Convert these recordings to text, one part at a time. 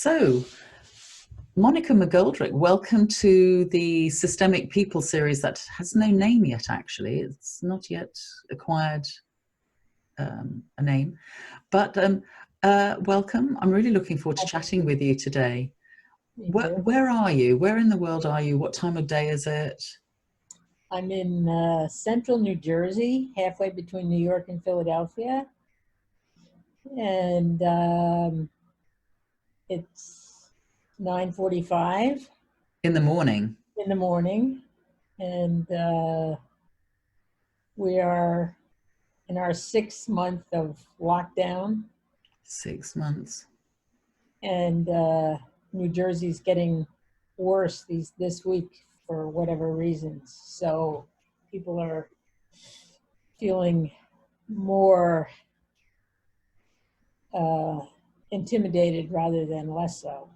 So, Monica McGoldrick, welcome to the Systemic People series that has no name yet, actually. It's not yet acquired a name, but welcome. I'm really looking forward to chatting with you today. Where are you? Where in the world are you? What time of day is it? I'm in central New Jersey, halfway between New York and Philadelphia. And it's 9:45 In the morning. in the morning. And we are in our 6th month of lockdown. 6 months. And New Jersey's getting worse this week for whatever reasons. So people are feeling more intimidated rather than less so.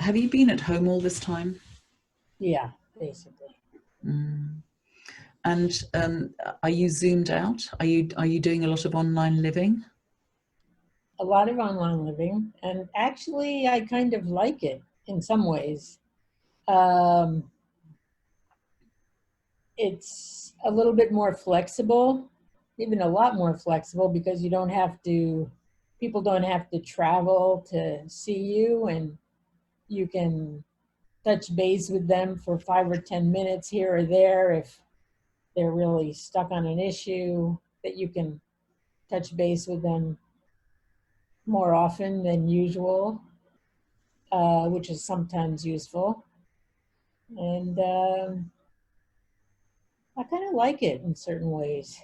Have you been at home all this time? Yeah, basically. And are you zoomed out? Are you doing a lot of online living? A lot of online living, and actually I kind of like it in some ways. It's a little bit more flexible, even a lot more flexible, because people don't have to travel to see you, and you can touch base with them for 5 or 10 minutes here or there if they're really stuck on an issue, that you can touch base with them more often than usual, which is sometimes useful. And I kind of like it in certain ways.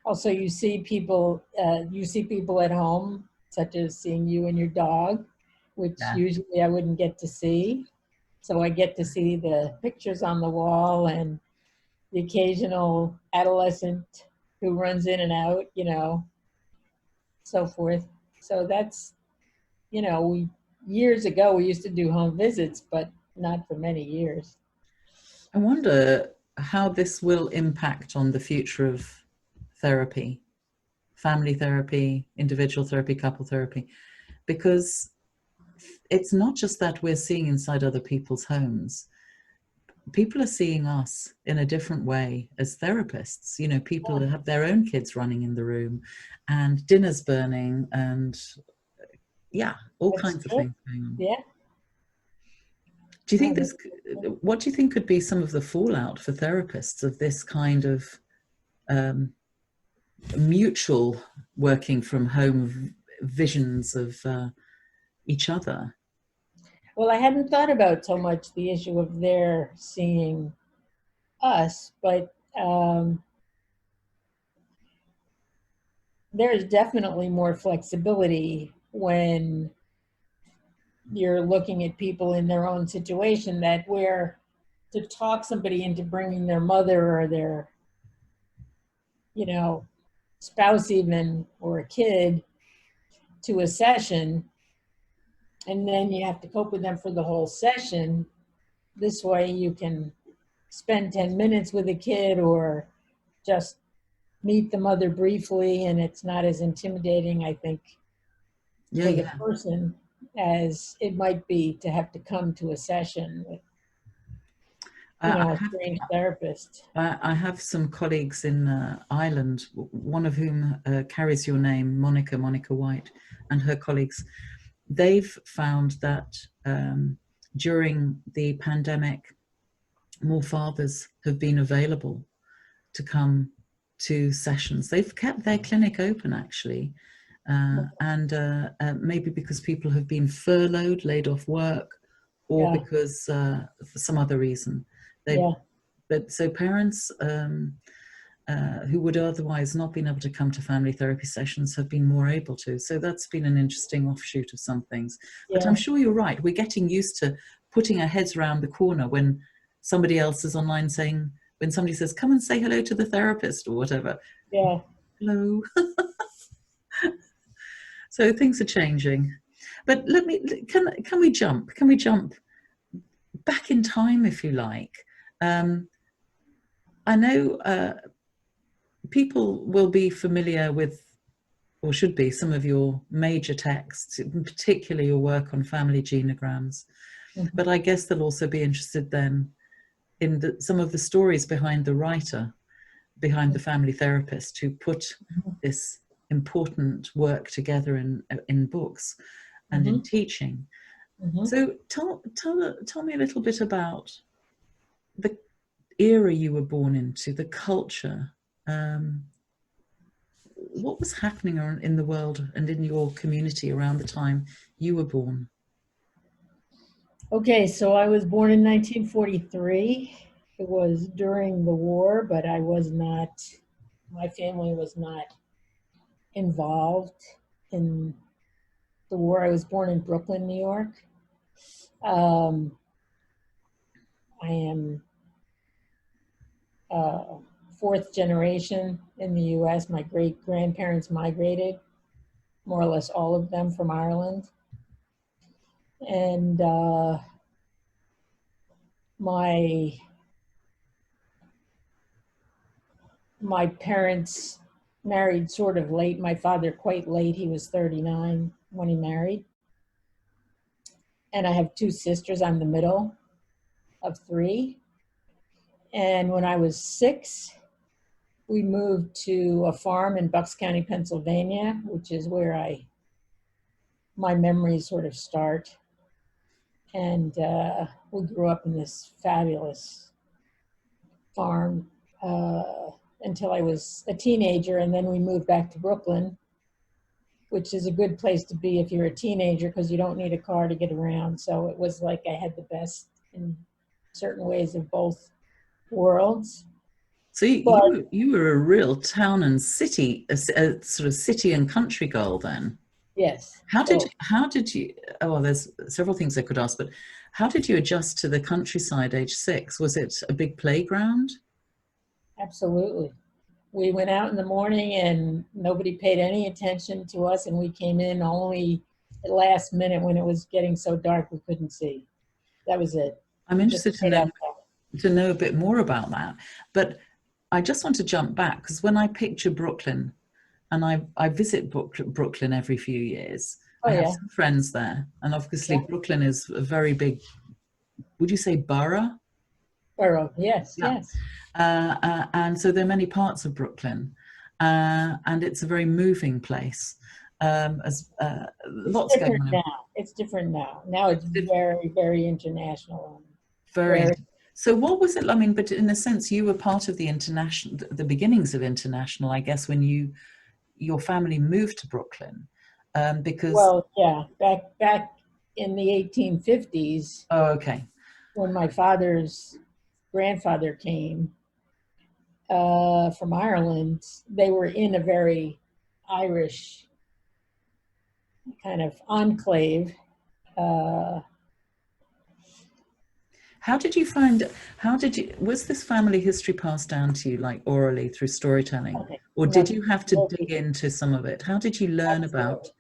Also, you see people at home, such as seeing you and your dog, which usually I wouldn't get to see. So I get to see the pictures on the wall and the occasional adolescent who runs in and out, so forth. So that's, years ago we used to do home visits, but not for many years. I wonder how this will impact on the future of therapy, family therapy, individual therapy, couple therapy, because it's not just that we're seeing inside other people's homes. People are seeing us in a different way as therapists. People have their own kids running in the room and dinners burning and all kinds of things going on. Yeah. Do you think what do you think could be some of the fallout for therapists of this kind of mutual working from home visions of each other? Well, I hadn't thought about so much the issue of their seeing us, but there's definitely more flexibility when you're looking at people in their own situation, that where to talk somebody into bringing their mother or their, spouse even, or a kid to a session, and then you have to cope with them for the whole session. This way you can spend 10 minutes with a kid or just meet the mother briefly, and it's not as intimidating, I think, for the person as it might be to have to come to a session with a strange therapist. I have some colleagues in Ireland, one of whom carries your name, Monica White, and her colleagues. They've found that during the pandemic, more fathers have been available to come to sessions. They've kept their clinic open, actually, and maybe because people have been furloughed, laid off work, or because for some other reason. But so parents who would otherwise not been able to come to family therapy sessions have been more able to. So that's been an interesting offshoot of some things. But I'm sure you're right. We're getting used to putting our heads around the corner when somebody else is online saying, when somebody says, come and say hello to the therapist or whatever. Yeah. Hello. So things are changing. But can we jump back in time, if you like? I know people will be familiar with or should be, some of your major texts, particularly your work on family genograms. Mhm. But I guess they'll also be interested then in some of the stories behind the writer, behind the family therapist who put this important work together in books and in Mhm. teaching. Mhm. So tell me a little bit about the era you were born into, the culture. What was happening in the world and in your community around the time you were born? Okay, so I was born in 1943. It was during the war, but I was not, my family was not involved in the war. I was born in Brooklyn, New York. Um, I am uh, fourth generation in the US. My great grandparents migrated, more or less all of them from Ireland. And my my parents married sort of late. My father quite late. He was 39 when he married. And I have two sisters. I'm the middle of three. And when I was 6, we moved to a farm in Bucks County, Pennsylvania, which is where my memories sort of start. And we grew up in this fabulous farm until I was a teenager, and then we moved back to Brooklyn, which is a good place to be if you're a teenager because you don't need a car to get around. So it was like I had the best in certain ways of both worlds. So But you were a real town and city, a sort of city and country girl then. yes, both. How did you? Oh, well, there's several things I could ask, but how did you adjust to the countryside age 6? Was it a big playground? Absolutely. We went out in the morning and nobody paid any attention to us, and we came in only at last minute when it was getting so dark we couldn't see. That was it. I'm We just interested stayed outside. to know a bit more about that. But I just want to jump back because when I picture Brooklyn, and I visit Brooklyn every few years, Oh I have yeah, some friends there, and obviously yeah. Brooklyn is a very big. Would you say borough? Borough. Yes, Yeah. yes. And so there are many parts of Brooklyn, and it's a very moving place. As It's lots going different on. now. It's different now. Now it's very, very international. Very. Very. So what was it? I mean, but in a sense, you were part of the international, the beginnings of international, I guess, when your family moved to Brooklyn, because Well, yeah. Back in the 1850s, oh, okay. when my father's grandfather came from Ireland, they were in a very Irish kind of enclave. Uh, How did you find? How did you? Was this family history passed down to you like orally through storytelling, okay, or did nothing. you have to dig into some of it? How did you learn about? Absolutely.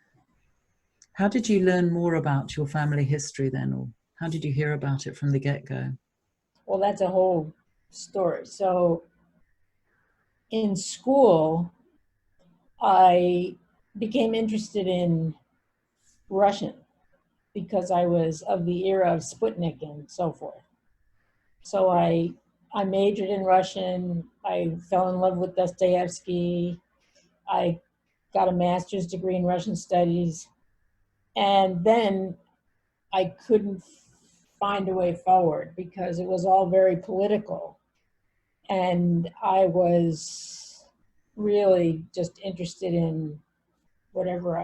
How did you learn more about your family history then, or how did you hear about it from the get-go? Well, that's a whole story. So in school, I became interested in Russian because I was of the era of Sputnik and so forth. So I majored in Russian. I fell in love with Dostoevsky. I got a master's degree in Russian studies. And then I couldn't find a way forward because it was all very political. And I was really just interested in whatever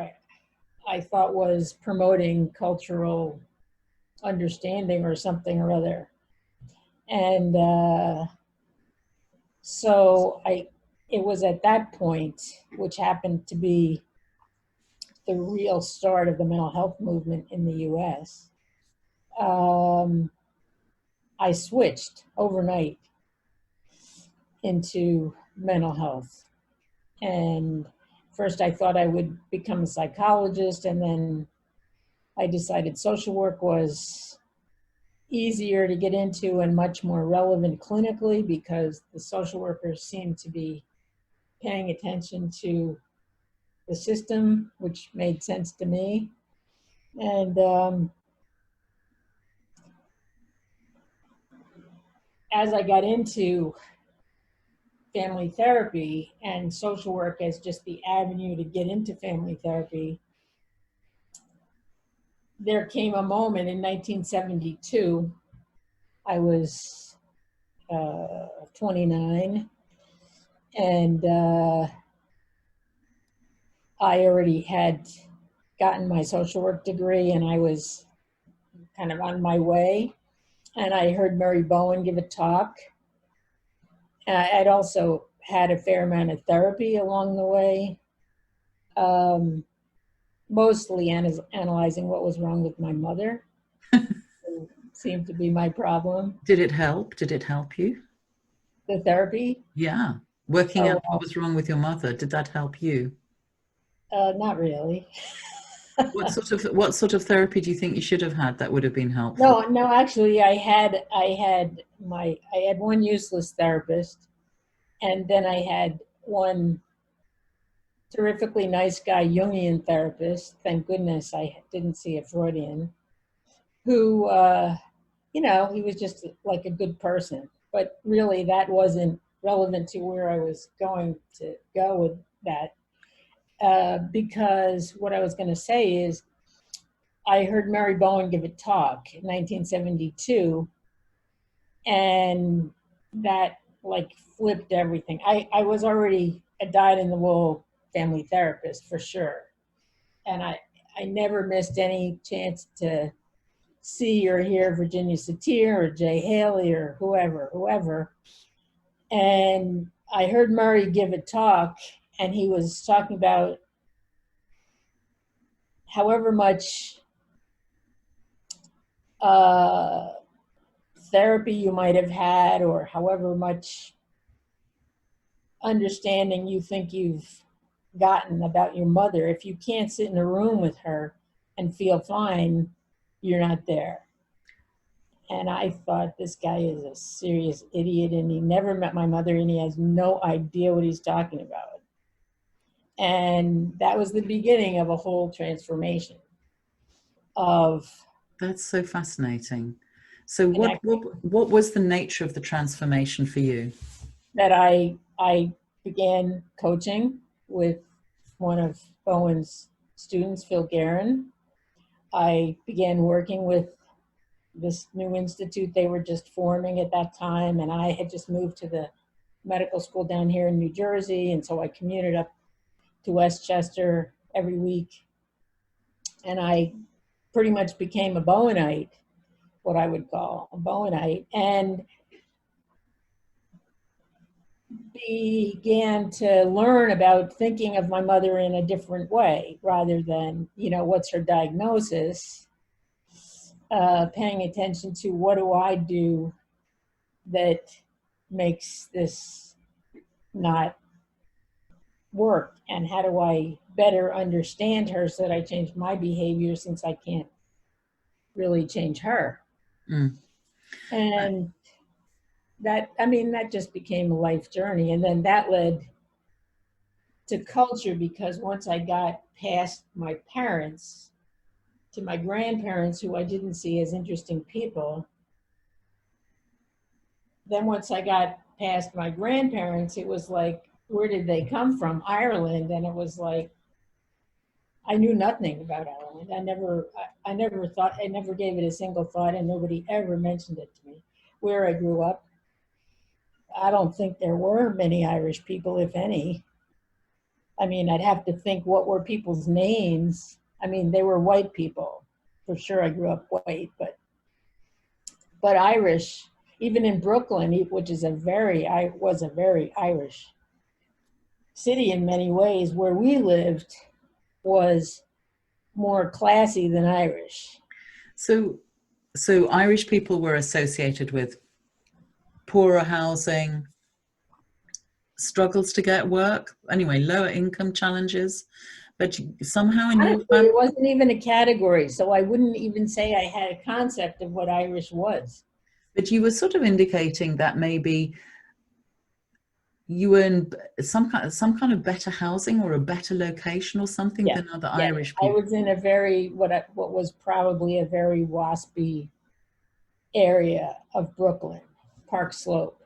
I thought was promoting cultural understanding or something or other. And so it was at that point, which happened to be the real start of the mental health movement in the US, um, I switched overnight into mental health. And first I thought I would become a psychologist, and then I decided social work was easier to get into and much more relevant clinically because the social workers seemed to be paying attention to the system, which made sense to me. And as I got into family therapy and social work as just the avenue to get into family therapy, there came a moment in 1972. I was 29, and I already had gotten my social work degree, and I was kind of on my way. And I heard Mary Bowen give a talk. I'd also had a fair amount of therapy along the way, mostly analyzing what was wrong with my mother. It seemed to be my problem. Did it help? Did it help you? The therapy? Yeah. Working out what Well, was wrong with your mother, did that help you? not really. What sort of therapy do you think you should have had that would have been helpful? No, actually, I had one useless therapist, and then I had one terrifically nice guy, Jungian therapist. Thank goodness I didn't see a Freudian, who, he was just like a good person. But really, that wasn't relevant to where I was going to go with that. Because what I was going to say is, I heard Mary Bowen give a talk in 1972, and that like flipped everything. I was already a dyed-in-the-wool family therapist for sure, and I never missed any chance to see or hear Virginia Satir or Jay Haley or whoever. And I heard Murray give a talk, and he was talking about however much uh, therapy you might have had, or however much understanding you think you've gotten about your mother, if you can't sit in a room with her and feel fine, you're not there. And I thought, this guy is a serious idiot, and he never met my mother, and he has no idea what he's talking about. And that was the beginning of a whole transformation of That's so fascinating. So connecting. what was the nature of the transformation for you? That I began coaching with one of Bowen's students, Phil Guerin. I began working with this new institute they were just forming at that time, and I had just moved to the medical school down here in New Jersey, and so I commuted up to Westchester every week, and I pretty much became a Bowenite, what I would call a Bowenite, and began to learn about thinking of my mother in a different way, rather than, what's her diagnosis, paying attention to what do I do that makes this not work, and how do I better understand her so that I change my behavior, since I can't really change her. Mm. And that just became a life journey. And then that led to culture, because once I got past my parents to my grandparents, who I didn't see as interesting people, then once I got past my grandparents, it was like, where did they come from? Ireland. And it was like, I knew nothing about Ireland. I never gave it a single thought, and nobody ever mentioned it to me. Where I grew up, I don't think there were many Irish people, if any. I mean, I'd have to think, what were people's names? I mean, they were white people. For sure, I grew up white, but Irish, even in Brooklyn, which was a very Irish city in many ways, where we lived was more classy than Irish. So Irish people were associated with poorer housing, struggles to get work, anyway, lower income challenges. But somehow in your Honestly, family, it wasn't even a category, so I wouldn't even say I had a concept of what Irish was. but you were sort of indicating that maybe you were in some kind of better housing or a better location or something Yeah, than other yeah. Irish I people? was in a very what was probably a very waspy area of Brooklyn, Park Slope.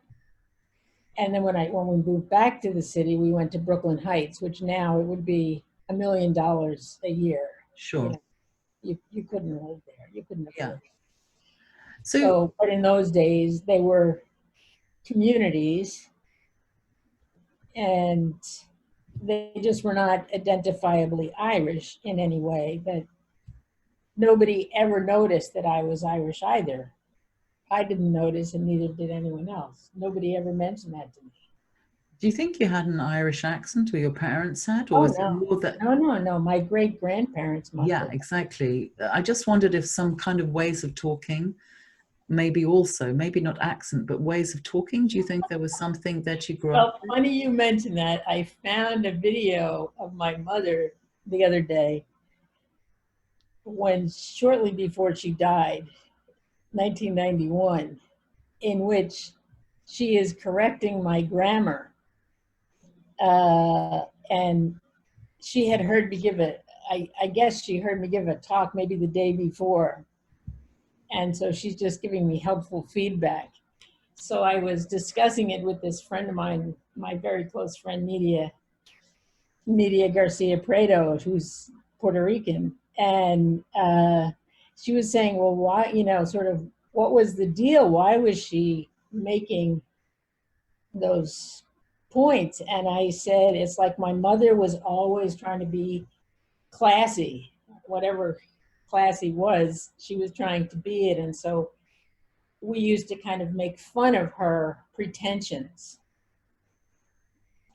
And then when we moved back to the city, we went to Brooklyn Heights, which now it would be $1 million a year. You Sure. know, you couldn't live there. You couldn't Yeah. afford it. So So, but in those days, they were communities, and they just were not identifiably Irish in any way. That nobody ever noticed that I was Irish either. I didn't notice, and neither did anyone else. Nobody ever mentioned that to me. do you think you had an Irish accent, or your parents had, or Oh was it no, more that? no, no, no. My great grandparents must Yeah, have. exactly. I just wondered if some kind of ways of talking, maybe also, maybe not accent, but ways of talking. Do you think there was something that you grew up Well, with? funny you mentioned that. I found a video of my mother the other day when shortly before she died, 1991, in which she is correcting my grammar. And she had heard me give I guess she heard me give a talk maybe the day before. And so she's just giving me helpful feedback. So I was discussing it with this friend of mine, my very close friend, Nidia Garcia Prado, who's Puerto Rican. And she was saying, well, why, sort of, what was the deal? Why was she making those points? And I said, it's like my mother was always trying to be classy, whatever classy was, she was trying to be it. And so we used to kind of make fun of her pretensions.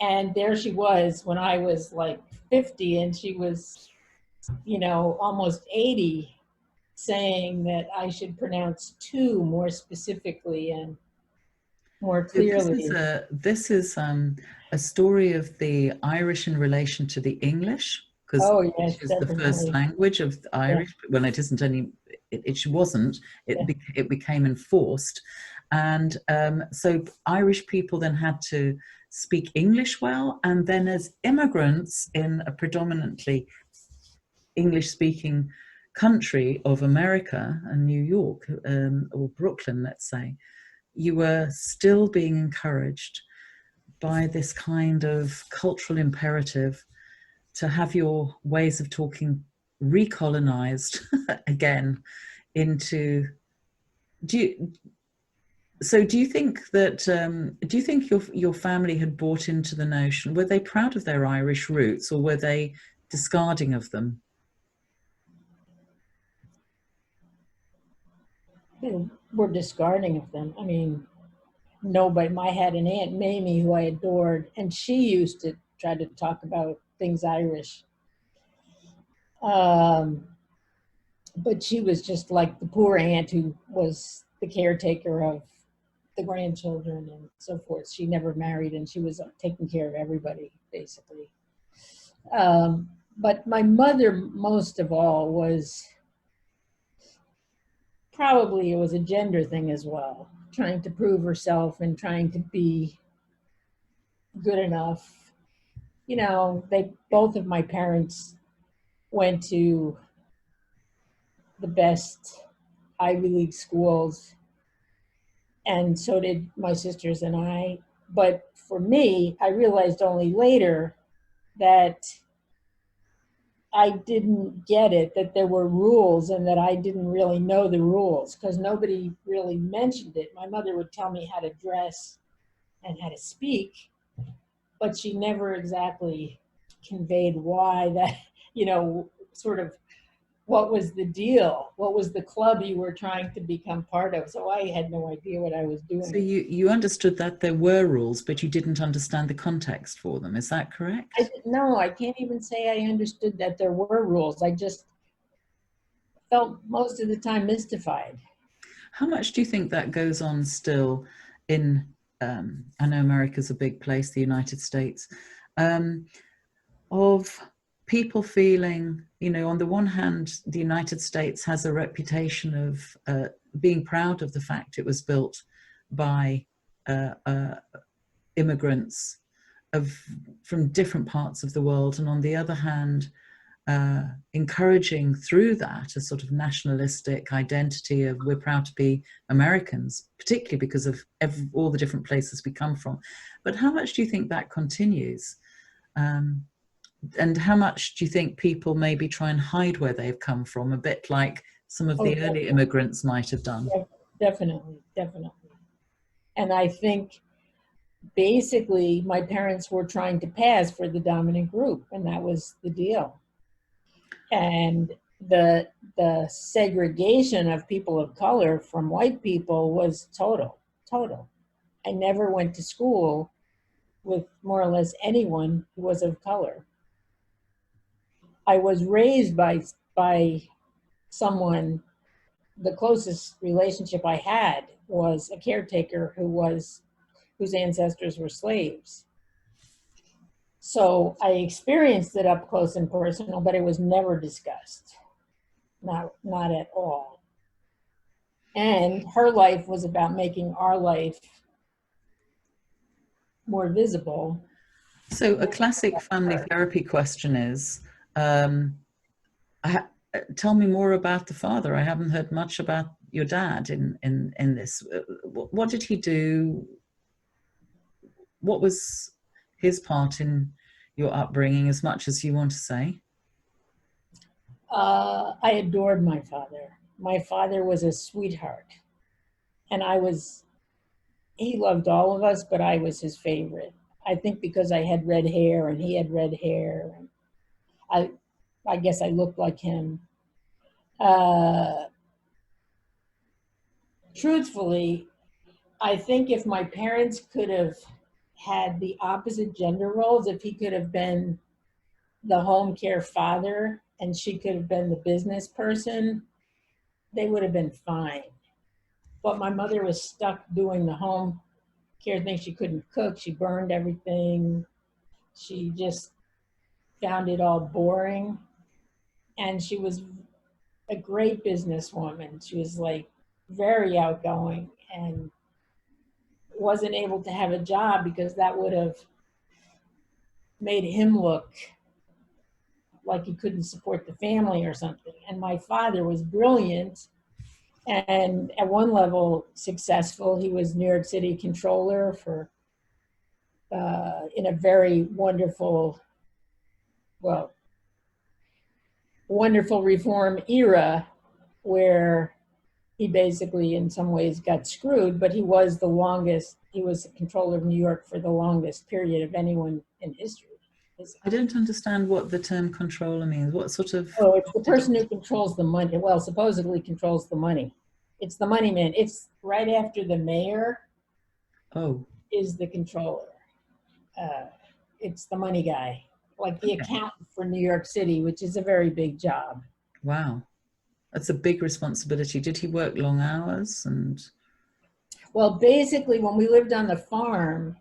And there she was when I was like 50 and she was, almost 80, saying that I should pronounce two more specifically and more So this is clearly. a story of the Irish in relation to the English, because Oh, English yes, is the first definitely. language of the Yeah, Irish. Well, it isn't any. It wasn't. yeah. It became enforced, and so Irish people then had to speak English well, and then as immigrants in a predominantly English-speaking country of America and New York, or Brooklyn, let's say, you were still being encouraged by this kind of cultural imperative to have your ways of talking recolonized again into. Do you, do you think that do you think your family had bought into the notion? Were they proud of their Irish roots, or were they discarding of them? They were discarding of them. I mean, nobody. I had an Aunt Mamie who I adored, and she used to try to talk about things Irish. Um, but she was just like the poor aunt who was the caretaker of the grandchildren and so forth. She never married, and she was taking care of everybody basically. But my mother, most of all, was probably, it was a gender thing as well, trying to prove herself and trying to be good enough. They both of my parents went to the best Ivy League schools, and so did my sisters and I. But for me, I realized only later that I didn't get it, that there were rules and that I didn't really know the rules because nobody really mentioned it. My mother would tell me how to dress and how to speak, but she never exactly conveyed why that, sort of what was the deal? What was the club you were trying to become part of? So I had no idea what I was So doing. you understood that there were rules, but you didn't understand the context for them. Is that correct? No, I can't even say I understood that there were rules. I just felt most of the time mystified. How much do you think that goes on still in, I know America's a big place, the United States, um, of people feeling, on the one hand, the United States has a reputation of being proud of the fact it was built by uh, uh, immigrants of from different parts of the world, and on the other hand, encouraging through that a sort of nationalistic identity of we're proud to be Americans, particularly because of all the different places we come from. But how much do you think that continues? And how much do you think people maybe try and hide where they've come from, a bit like some of the early immigrants might have done? Definitely, definitely. And I think basically my parents were trying to pass for the dominant group, and that was the deal. And the segregation of people of color from white people was total. I never went to school with more or less anyone who was of color. I was raised by someone. The closest relationship I had was a caretaker whose ancestors were slaves. So I experienced it up close and personal, but it was never discussed. Not at all. And her life was about making our life more visible. So a classic family therapy question is, tell me more about the father. I haven't heard much about your dad in this. What did he do? What was his part in your upbringing, as much as you want to say? I adored my father. My father was a sweetheart. And he loved all of us, but I was his favorite. I think because I had red hair and he had red hair. And I guess I looked like him. Truthfully, I think if my parents could have had the opposite gender roles, if he could have been the home care father and she could have been the business person, they would have been fine. But my mother was stuck doing the home care thing. She couldn't cook. She burned everything. She just found it all boring. And she was a great businesswoman. She was like very outgoing and wasn't able to have a job because that would have made him look like he couldn't support the family or something. And my father was brilliant and at one level successful. He was New York City controller for in a very wonderful reform era where he basically in some ways got screwed, but he was the controller of New York for the longest period of anyone in history. I don't understand what the term controller means. What sort of... Oh, it's the person who controls the money. Well, supposedly controls the money. It's the money man. It's right after the mayor is the controller. It's the money guy, like the accountant for New York City, which is a very big job. Wow. That's a big responsibility. Did he work long hours? Well, basically, when we lived on the farm,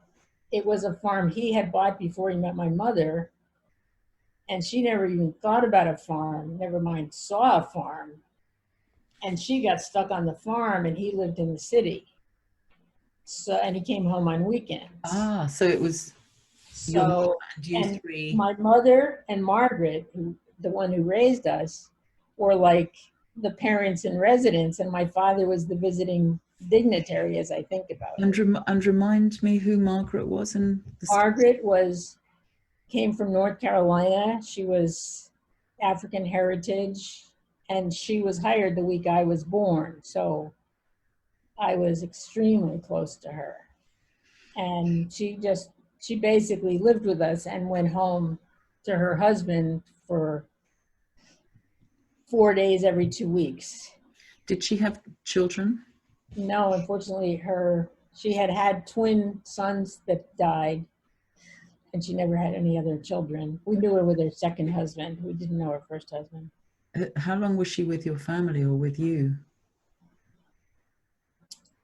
it was a farm he had bought before he met my mother. And she never even thought about a farm, never mind saw a farm. And she got stuck on the farm and he lived in the city. So, and he came home on weekends. Ah, so it was and three. My mother and Margaret, the one who raised us, were like the parents in residence, and my father was the visiting dignitary, as I think about it. And remind me who Margaret was in the Margaret came from North Carolina. She was African heritage, and she was hired the week I was born. So I was extremely close to her. And she basically lived with us and went home to her husband for 4 days every 2 weeks. Did she have children? No, unfortunately, she had twin sons that died, and she never had any other children. We knew her with her second husband. We didn't know her first husband. How long was she with your family or with you?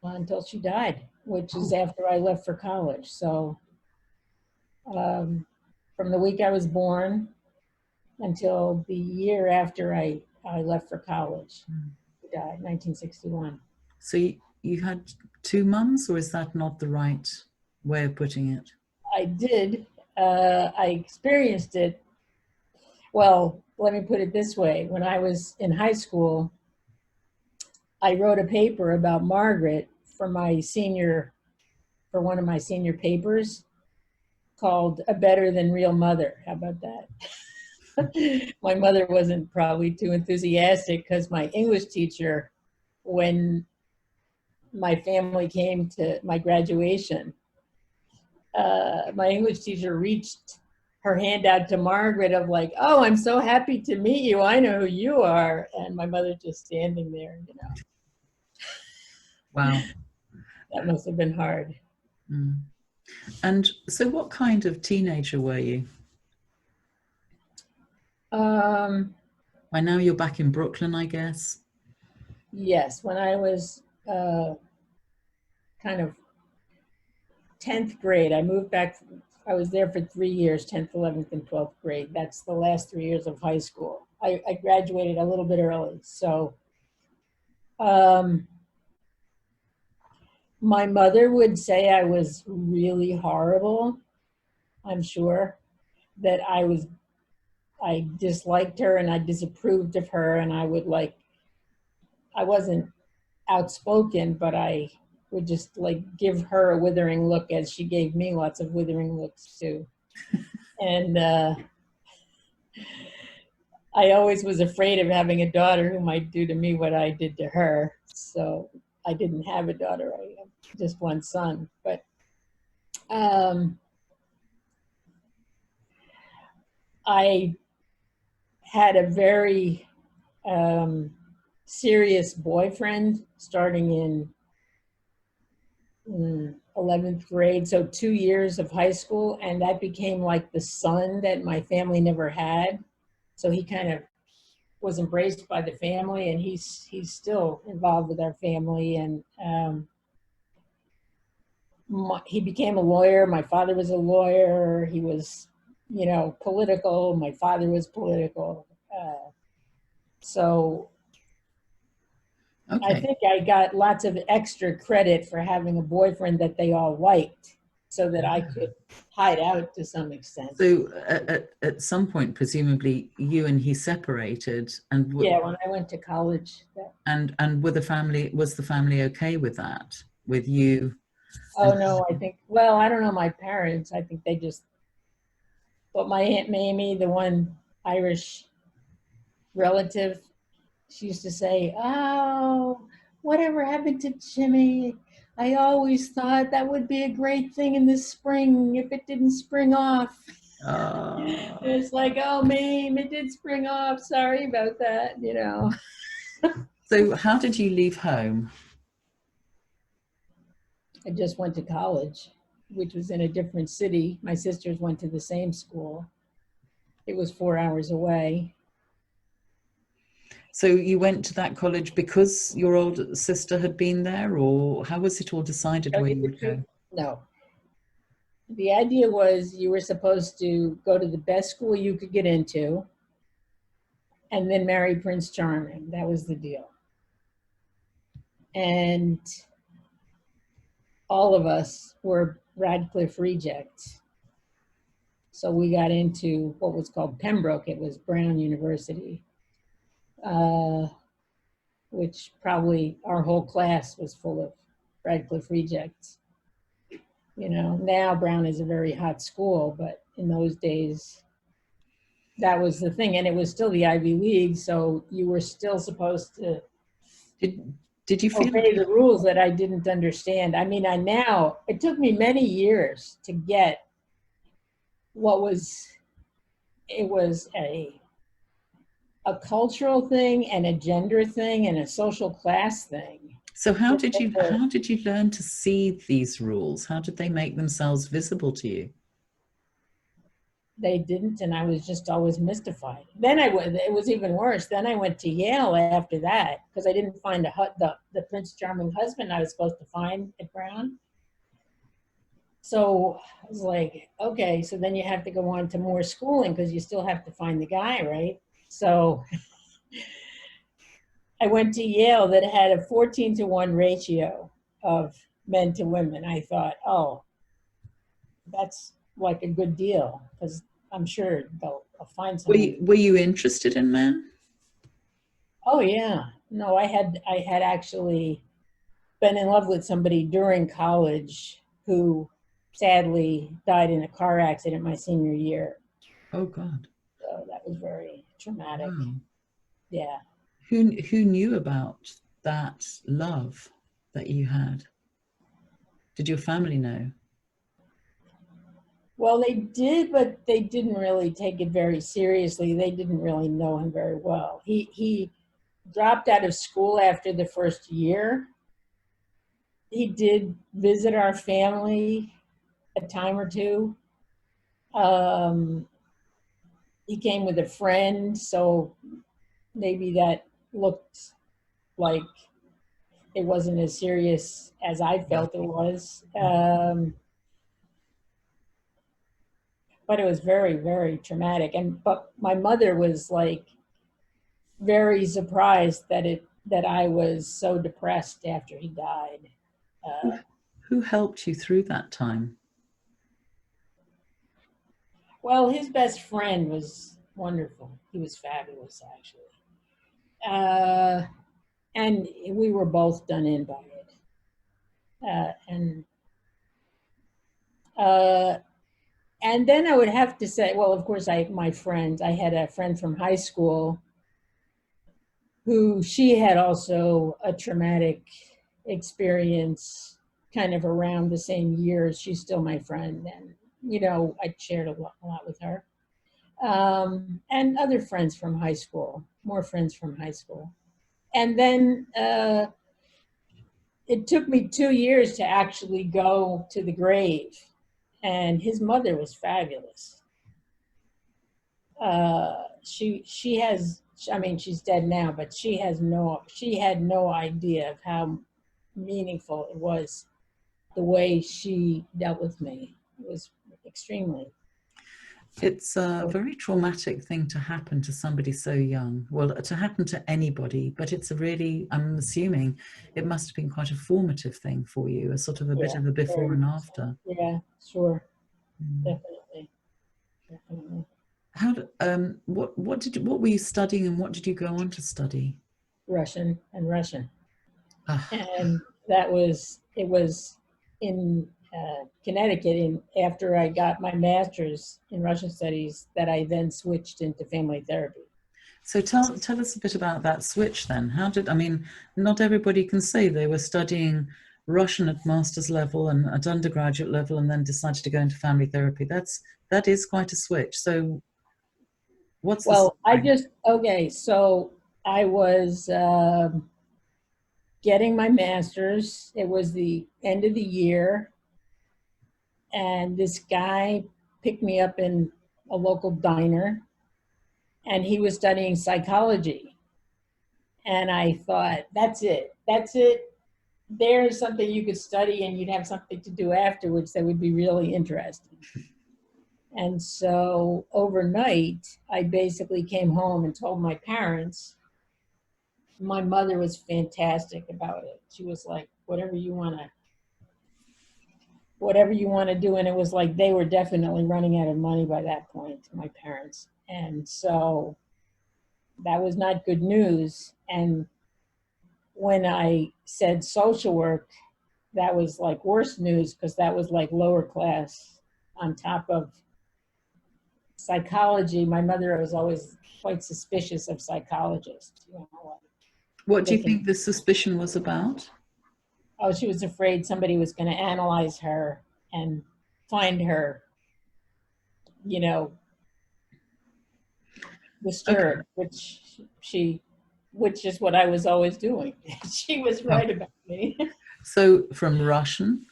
Until she died, which is after I left for college. So from the week I was born until the year after I left for college. She died, 1961. So you had two mums, or is that not the right way of putting it? I did. I experienced it. Well, let me put it this way. When I was in high school, I wrote a paper about Margaret for for one of my senior papers called A Better Than Real Mother. How about that? My mother wasn't probably too enthusiastic because my English teacher, when my family came to my graduation, my English teacher reached her hand out to Margaret of like, oh, I'm so happy to meet you. I know who you are. And my mother just standing there, you know. Wow. That must have been hard. Mm. And so what kind of teenager were you? By now you're back in Brooklyn, I guess. Yes, when I was kind of 10th grade, I moved back. I was there for 3 years, 10th, 11th, and 12th grade. That's the last 3 years of high school. I graduated a little bit early. So my mother would say I was really horrible. I'm sure that I disliked her and I disapproved of her, and I wasn't outspoken, but I would just like give her a withering look as she gave me lots of withering looks too. And I always was afraid of having a daughter who might do to me what I did to her. So I didn't have a daughter. I have just one son. But I had a very serious boyfriend starting in 11th grade, so 2 years of high school, and that became like the son that my family never had. So he kind of was embraced by the family, and he's still involved with our family. And he became a lawyer. My father was a lawyer. He was, you know, political. My father was political. So Okay. I think I got lots of extra credit for having a boyfriend that they all liked, so that I could hide out to some extent. So at some point, presumably, you and he separated, and yeah, when I went to college. And was the family okay with that? With you? Oh no, I think. Well, I don't know my parents. I think they just. But my Aunt Mamie, the one Irish relative, she used to say, "Oh, whatever happened to Jimmy? I always thought that would be a great thing in the spring if it didn't spring off." It's like, oh, Mame, it did spring off. Sorry about that, you know. So how did you leave home? I just went to college, which was in a different city. My sisters went to the same school. It was 4 hours away. So you went to that college because your older sister had been there, or how was it all decided where you would go? No. The idea was you were supposed to go to the best school you could get into and then marry Prince Charming. That was the deal. And all of us were Radcliffe rejects. So we got into what was called Pembroke. It was Brown University, which probably our whole class was full of Radcliffe rejects. You know, now Brown is a very hot school, but in those days, that was the thing. And it was still the Ivy League, so you were still supposed to did you feel obey the rules that I didn't understand. I mean, it took me many years to get it was a cultural thing and a gender thing and a social class thing. So how did you learn to see these rules? How did they make themselves visible to you? They didn't, and I was just always mystified. Then it was even worse. Then I went to Yale after that because I didn't find the Prince Charming husband I was supposed to find at Brown. So I was like, okay, so then you have to go on to more schooling because you still have to find the guy, right? So I went to Yale that had a 14-to-1 ratio of men to women. I thought, oh, that's like a good deal, because I'm sure I'll find someone. Were you interested in men? Oh yeah, no, I had actually been in love with somebody during college who sadly died in a car accident my senior year. Oh God. So that was very traumatic. Wow. Yeah. Who knew about that love that you had? Did your family know? Well, they did, but they didn't really take it very seriously. They didn't really know him very well. He dropped out of school after the first year. He did visit our family a time or two. Um, he came with a friend, so maybe that looked like it wasn't as serious as I felt it was. But it was very, very traumatic. But my mother was like very surprised that I was so depressed after he died. Who, Uh, who helped you through that time? well, his best friend was wonderful. He was fabulous, actually. Uh, and we were both done in by it. And uh, and then I would have to say, well, of course, I had a friend from high school who she had also a traumatic experience kind of around the same years. She's still my friend, and I shared a lot with her. And other friends from high school, more friends from high school. And then it took me 2 years to actually go to the grave, and his mother was fabulous. She has, I mean, she's dead now, but she had no idea of how meaningful it was the way she dealt with me. It was extremely. It's a very traumatic thing to happen to somebody so young. Well, to happen to anybody, but it's a really, I'm assuming it must have been quite a formative thing for you, a sort of a bit Yeah, of a before very and much so. after. Yeah, sure, Mm. definitely, definitely. What were you studying and what did you go on to study? Russian, Ah, and it was in Connecticut. After I got my master's in Russian studies, that I then switched into family therapy. so tell us a bit about that switch then. I mean, not everybody can say they were studying Russian at master's level and at undergraduate level and then decided to go into family therapy. That is quite a switch. So what's the Well, story? okay, so I was getting my master's. It was the end of the year, and this guy picked me up in a local diner, and he was studying psychology. And I thought, that's it. That's it. There's something you could study, and you'd have something to do afterwards that would be really interesting. And so overnight, I basically came home and told my parents. My mother was fantastic about it. She was like, whatever you want to do. And it was like they were definitely running out of money by that point, my parents. And so that was not good news. And when I said social work, that was like worse news, because that was like lower class on top of psychology. My mother was always quite suspicious of psychologists. What do They you can, think the suspicion was about? oh, she was afraid somebody was going to analyze her and find her, you know, Okay. disturbed, which is what I was always doing. She was Oh, right about me. so from Russian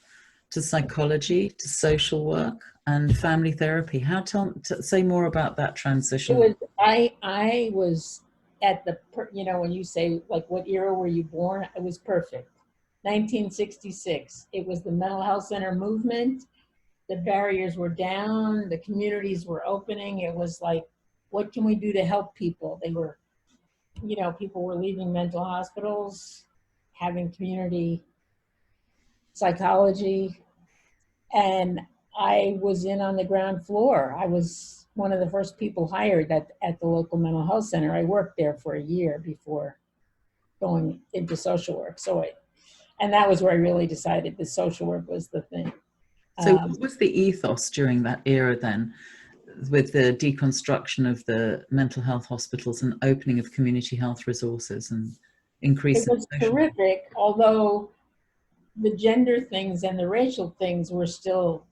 to psychology to social work and family therapy. Say more about that It transition. was I was at when you say like what era were you born? It was perfect. 1966. It was the mental health center movement. The barriers were down. The communities were opening. It was like, what can we do to help people? People were leaving mental hospitals, having community psychology, and I was in on the ground floor. I was one of the first people hired at the local mental health center. I worked there for a year before going into social work. And that was where I really decided that social work was the thing. So what was the ethos during that era then, with the deconstruction of the mental health hospitals and opening of community health resources and increase It was terrific, although the gender things and the racial things were still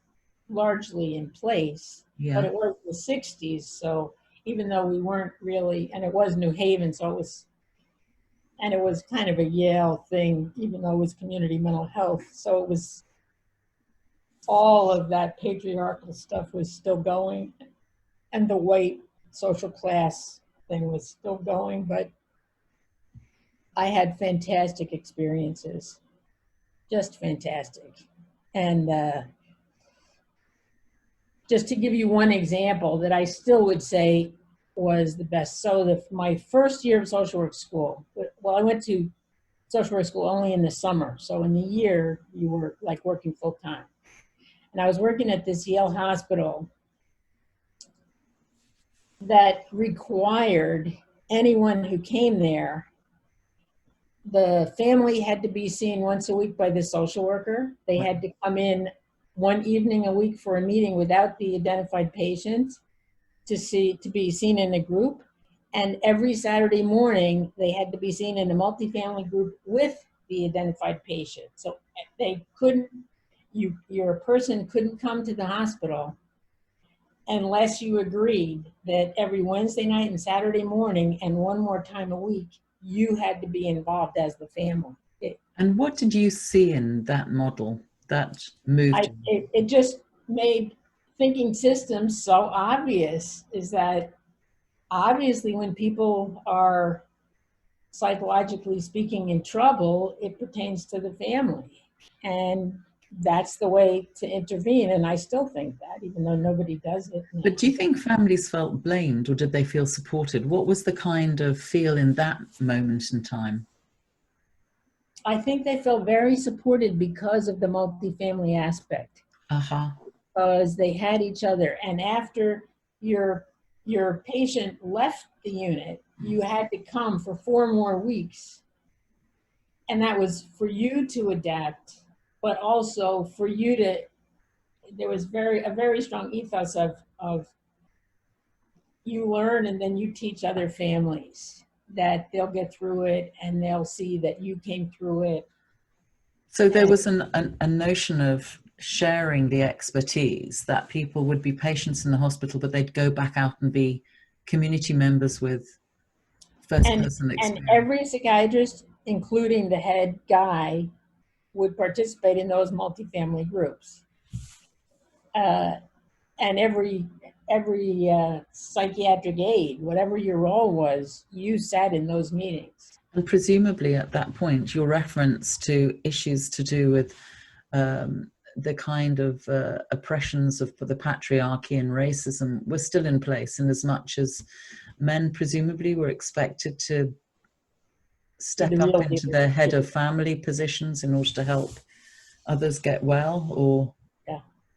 largely in place. Yeah. But it was the 60s, so even though we weren't really, and it was New Haven, so it was, and it was kind of a Yale thing, even though it was community mental health. So it was, all of that patriarchal stuff was still going, and the white social class thing was still going, but I had fantastic experiences, just fantastic. And just to give you one example that I still would say was the best. So my first year of social work school, well, I went to social work school only in the summer. So in the year, you were like working full time. And I was working at this Yale hospital that required anyone who came there, the family had to be seen once a week by the social worker. They had to come in one evening a week for a meeting without the identified patient to be seen in a group. And every Saturday morning, they had to be seen in a multifamily group with the identified patient. So they couldn't, your person couldn't come to the hospital unless you agreed that every Wednesday night and Saturday morning and one more time a week, you had to be involved as the family. And what did you see in that model that moved? It just made thinking systems so obvious, is that obviously when people are psychologically speaking in trouble, it pertains to the family. And that's the way to intervene. And I still think that, even though nobody does it now. But do you think families felt blamed, or did they feel supported? What was the kind of feel in that moment in time? I think they felt very supported because of the multifamily aspect. Because they had each other. And after your patient left the unit, you had to come for 4 more weeks. And that was for you to adapt, but also for you to, there was a very strong ethos of you learn and then you teach other families that they'll get through it and they'll see that you came through it. So there was a notion of sharing the expertise, that people would be patients in the hospital, but they'd go back out and be community members with first-person experience. And every psychiatrist, including the head guy, would participate in those multifamily groups. And every psychiatric aide, whatever your role was, you sat in those meetings. And presumably at that point, your reference to issues to do with the kind of oppressions of the patriarchy and racism were still in place, in as much as men presumably were expected to step up into their head of family positions in order to help others get well, or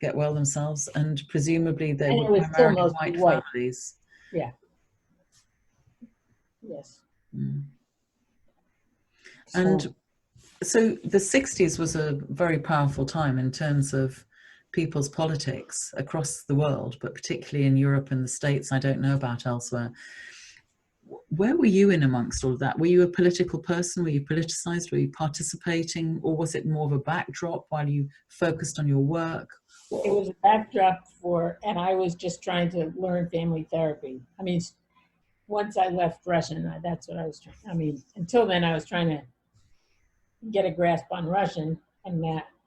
get well themselves, and presumably they were primarily white families. Yeah. Yes. Mm. And so the 60s was a very powerful time in terms of people's politics across the world, but particularly in Europe and the States. I don't know about elsewhere. Where were you in amongst all of that? Were you a political person? Were you politicized? Were you participating? Or was it more of a backdrop while you focused on your work? It was a backdrop and I was just trying to learn family therapy. I mean, once I left Russian, that's what I was trying, until then I was trying to get a grasp on Russian, and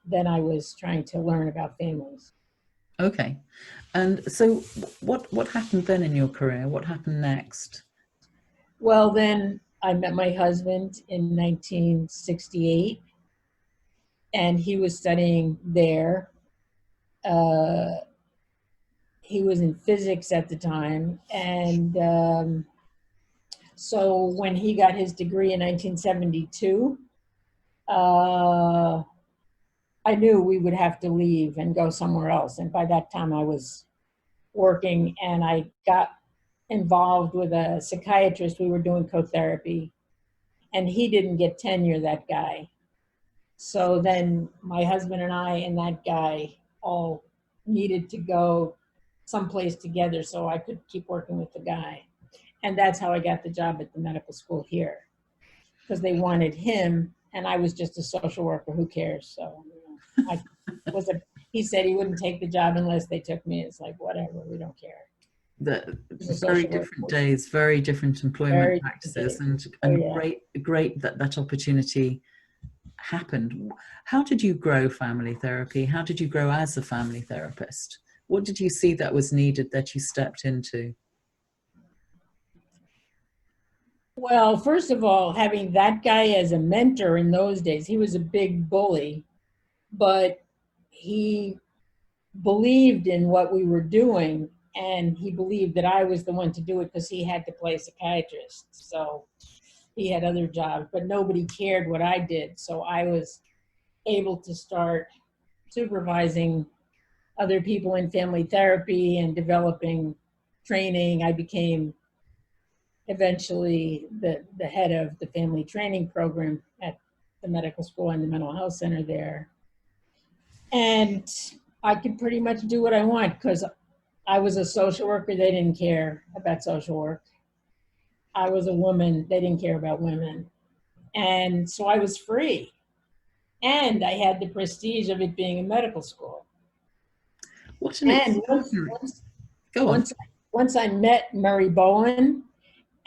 then I was trying to learn about families. Okay. And so what happened then in your career? What happened next? Well, then I met my husband in 1968, and he was studying there. He was in physics at the time, and so when he got his degree in 1972, I knew we would have to leave and go somewhere else. And by that time I was working, and I got involved with a psychiatrist. We were doing co-therapy, and he didn't get tenure, that guy. So then my husband and I and that guy all needed to go someplace together so I could keep working with the guy. And that's how I got the job at the medical school here, because they wanted him, and I was just a social worker. Who cares? So I was a. He said he wouldn't take the job unless they took me. It's like, whatever, we don't care. The He's a very social different worker. days, very different employment Very practices, different. Oh and yeah. great that that opportunity happened. How did you grow family therapy? How did you grow as a family therapist? What did you see that was needed that you stepped into? Well, first of all, having that guy as a mentor in those days, he was a big bully, but he believed in what we were doing, and he believed that I was the one to do it because he had to play psychiatrist. So he had other jobs, but nobody cared what I did. So I was able to start supervising other people in family therapy and developing training. I became eventually the head of the family training program at the medical school and the mental health center there. And I could pretty much do what I want because I was a social worker. They didn't care about social work. I was a woman. They didn't care about women. And so I was free. And I had the prestige of it being a medical school. What an And extraordinary. Go on. once I met Murray Bowen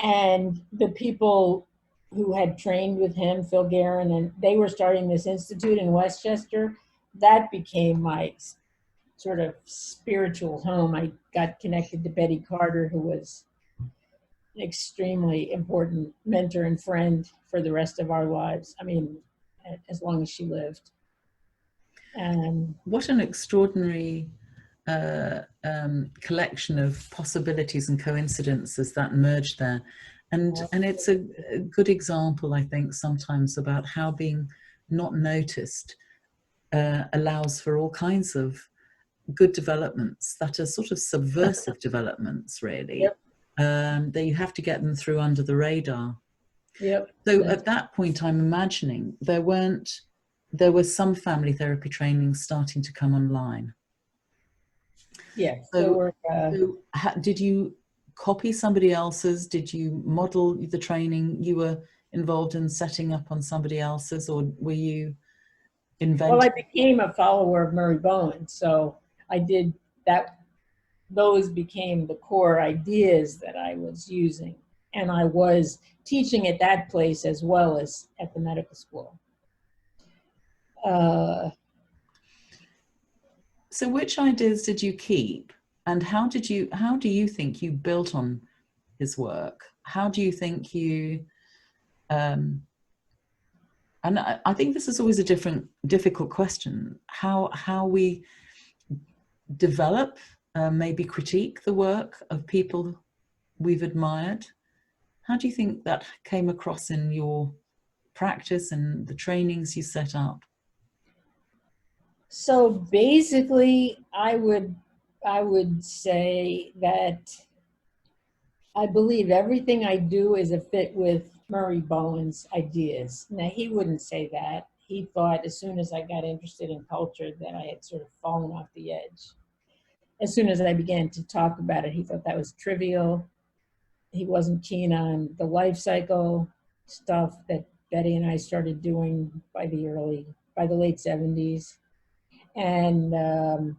and the people who had trained with him, Phil Guerin, and they were starting this institute in Westchester, that became my sort of spiritual home. I got connected to Betty Carter, who was an extremely important mentor and friend for the rest of our lives. I mean, as long as she lived. And what an extraordinary collection of possibilities and coincidences that merged there. And it's a good example, I think, sometimes about how being not noticed allows for all kinds of good developments that are sort of subversive developments, really. Yep. That you have to get them through under the radar. Yep. So at that point, I'm imagining there was some family therapy training starting to come online. Yes, So, there were. did you copy somebody else's? Did you model the training you were involved in setting up on somebody else's, or were you Well, I inventing? became a follower of Murray Bowen, so I did that. Those became the core ideas that I was using, and I was teaching at that place as well as at the medical school. So which ideas did you keep, and how do you think you built on his work? How do you think you and I think this is always a difficult question, how we develop, maybe critique the work of people we've admired. How do you think that came across in your practice and the trainings you set up? So basically, I would say that I believe everything I do is a fit with Murray Bowen's ideas. Now, he wouldn't say that. He thought as soon as I got interested in culture that I had sort of fallen off the edge. As soon as I began to talk about it, he thought that was trivial. He wasn't keen on the life cycle stuff that Betty and I started doing by the late 70s. And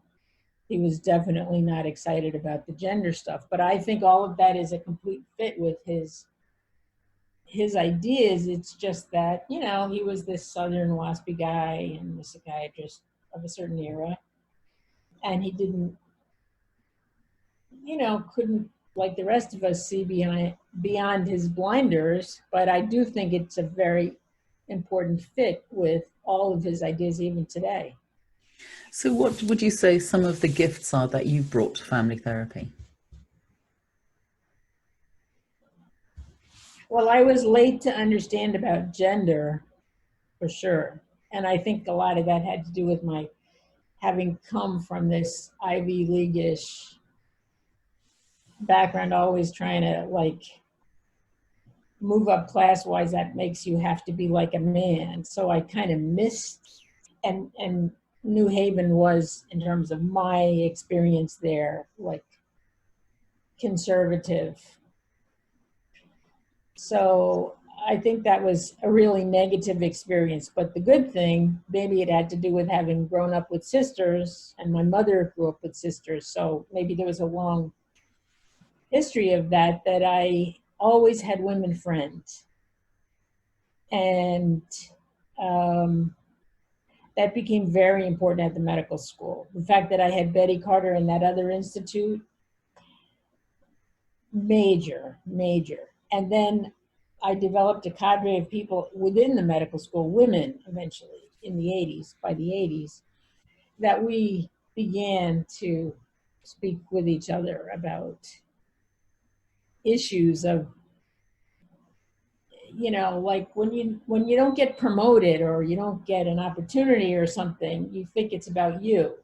he was definitely not excited about the gender stuff. But I think all of that is a complete fit with his ideas. It's just that, he was this Southern waspy guy and a psychiatrist of a certain era. And he didn't, couldn't, like the rest of us, see beyond his blinders. But I do think it's a very important fit with all of his ideas, even today. So what would you say some of the gifts are that you brought to family therapy? Well, I was late to understand about gender, for sure. And I think a lot of that had to do with my having come from this Ivy League-ish background, always trying to like move up class-wise. That makes you have to be like a man. So I kind of missed, and New Haven was, in terms of my experience there, like conservative. So I think that was a really negative experience. But the good thing, maybe it had to do with having grown up with sisters, and my mother grew up with sisters. So maybe there was a long history of that, that I always had women friends. And that became very important at the medical school. The fact that I had Betty Carter and that other institute, major. And then I developed a cadre of people within the medical school, women eventually, in the 80s, by the 80s, that we began to speak with each other about issues of, you know, like when you don't get promoted or you don't get an opportunity or something, you think it's about you.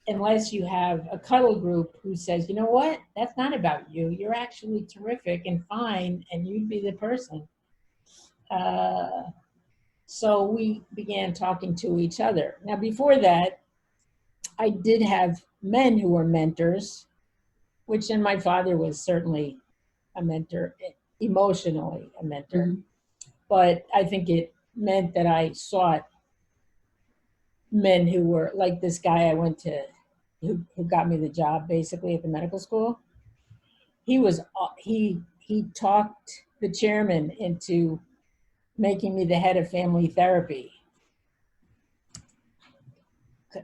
Unless you have a cuddle group who says, you know what, that's not about you. You're actually terrific and fine, and you'd be the person. So we began talking to each other. Now, before that, I did have men who were mentors, which then my father was certainly a mentor, emotionally a mentor. Mm-hmm. But I think it meant that I sought men who were like this guy I went to, who got me the job basically at the medical school. He talked the chairman into making me the head of family therapy.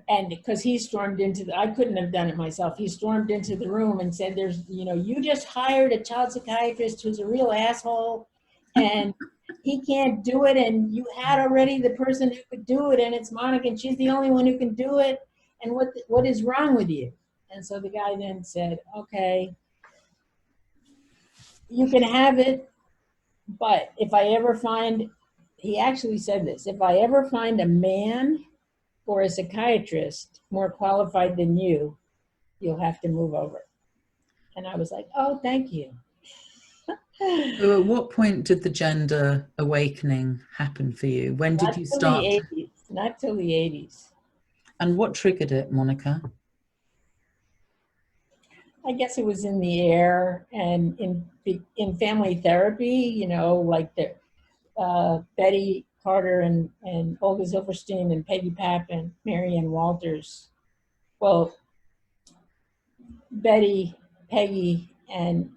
And because he stormed into I couldn't have done it myself. He stormed into the room and said, you just hired a child psychiatrist who's a real asshole, and he can't do it, and you had already the person who could do it, and it's Monica, and she's the only one who can do it, and what is wrong with you? And so the guy then said, okay, you can have it, but if I ever find, he actually said this, if I ever find a man or a psychiatrist more qualified than you, you'll have to move over. And I was like, oh, thank you. So at what point did the gender awakening happen for you? When did you start? Not till the 80s. And what triggered it, Monica? I guess it was in the air, and in family therapy, like Betty Carter and Olga Silverstein and Peggy Papp and Marianne Walters. Well, Betty, Peggy, and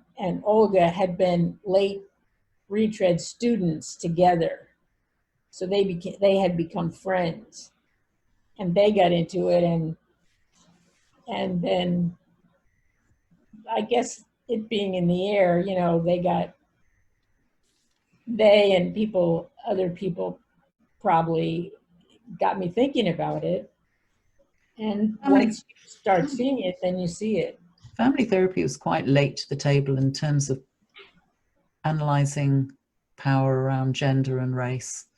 Olga had been late retread students together. So they had become friends, and they got into it, and then I guess it being in the air, they and other people probably got me thinking about it. And once you start seeing it, then you see it. Family therapy was quite late to the table in terms of analyzing power around gender and race.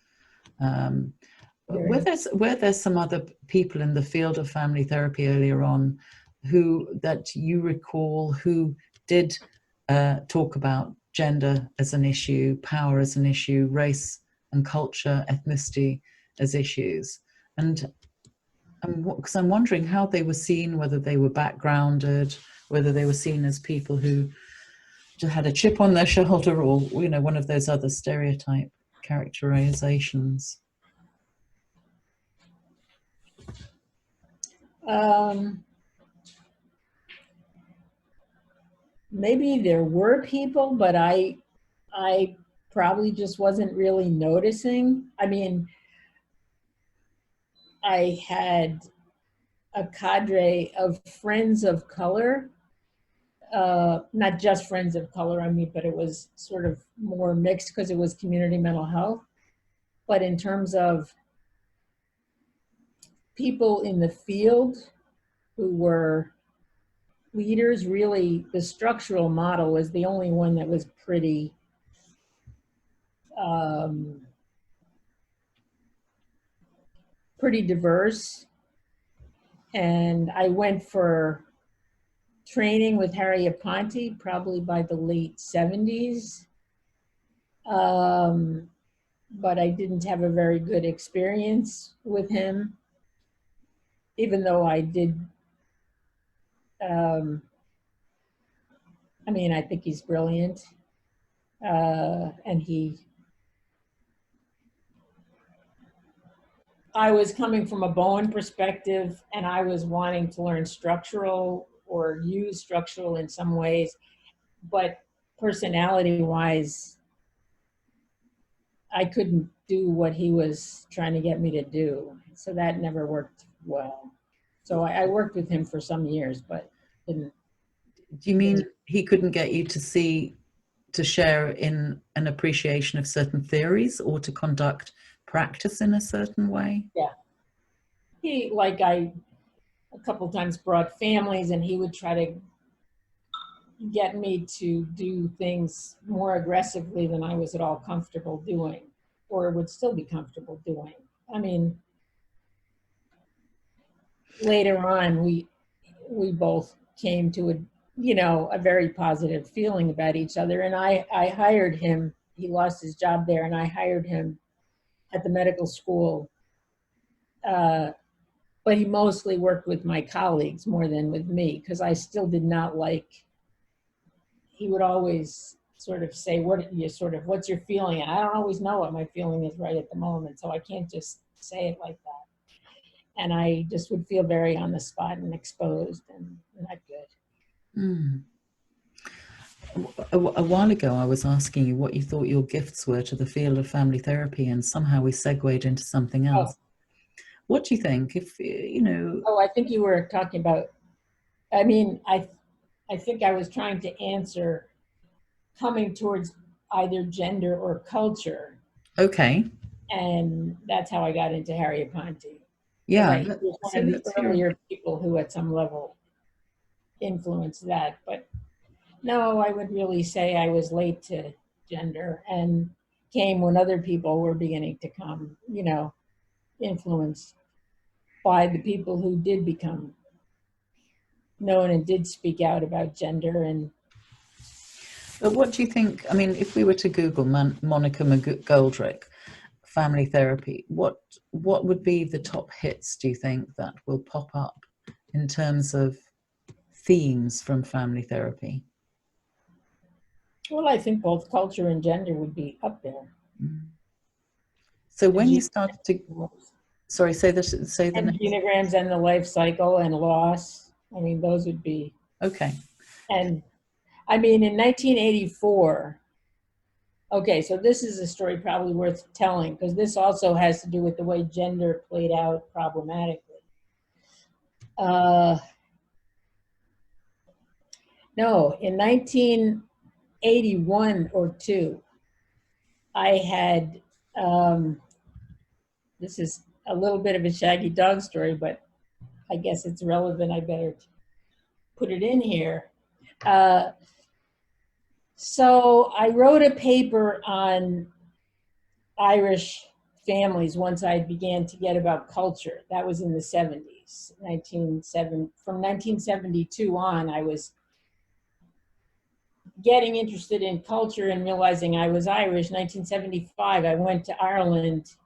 Were there some other people in the field of family therapy earlier on that you recall who did talk about gender as an issue, power as an issue, race and culture, ethnicity as issues? And because I'm wondering how they were seen, whether they were backgrounded, whether they were seen as people who just had a chip on their shoulder, or one of those other stereotype characterizations. Maybe there were people, but I probably just wasn't really noticing. I mean, I had a cadre of friends of color, not just friends of color, but it was sort of more mixed because it was community mental health. But in terms of people in the field who were leaders, really the structural model was the only one that was pretty pretty diverse. And I went for training with Harry Aponte probably by the late 70s. But I didn't have a very good experience with him, even though I did. I mean, I think he's brilliant. And I was coming from a Bowen perspective, and I was wanting to learn structural or use structural in some ways, but personality wise, I couldn't do what he was trying to get me to do. So that never worked well. So I worked with him for some years, but didn't. Do you mean he couldn't get you to share in an appreciation of certain theories or to conduct practice in a certain way? Yeah. I a couple times brought families, and he would try to get me to do things more aggressively than I was at all comfortable doing, or would still be comfortable doing. I mean, later on, we both came to a very positive feeling about each other, and I hired him. He lost his job there, and I hired him at the medical school. But he mostly worked with my colleagues more than with me, because I still did not like. He would always sort of say, what's your feeling? And I don't always know what my feeling is right at the moment, so I can't just say it like that. And I just would feel very on the spot and exposed and not good. Mm. A while ago, I was asking you what you thought your gifts were to the field of family therapy, and somehow we segued into something else. Oh. What do you think? Oh, I think you were talking about, I mean, I think I was trying to answer coming towards either gender or culture. Okay. And that's how I got into Harry Aponte. Yeah. He was one of the earlier people who at some level influenced that. But no, I would really say I was late to gender and came when other people were beginning to come, influenced by the people who did become known and did speak out about gender. But what do you think? I mean, if we were to Google Monica McGoldrick family therapy, what would be the top hits, do you think, that will pop up in terms of themes from family therapy? Well, I think both culture and gender would be up there. So when you started to, sorry, say the genograms and the life cycle and loss. I mean, those would be. Okay. And I mean, in 1984, okay, so this is a story probably worth telling, because this also has to do with the way gender played out problematically. No, in 1981 or 2, I had, this is a little bit of a shaggy dog story, but I guess it's relevant. I better put it in here. So I wrote a paper on Irish families once I began to get about culture. That was in the 70s, from 1972 on, I was getting interested in culture and realizing I was Irish. 1975, I went to Ireland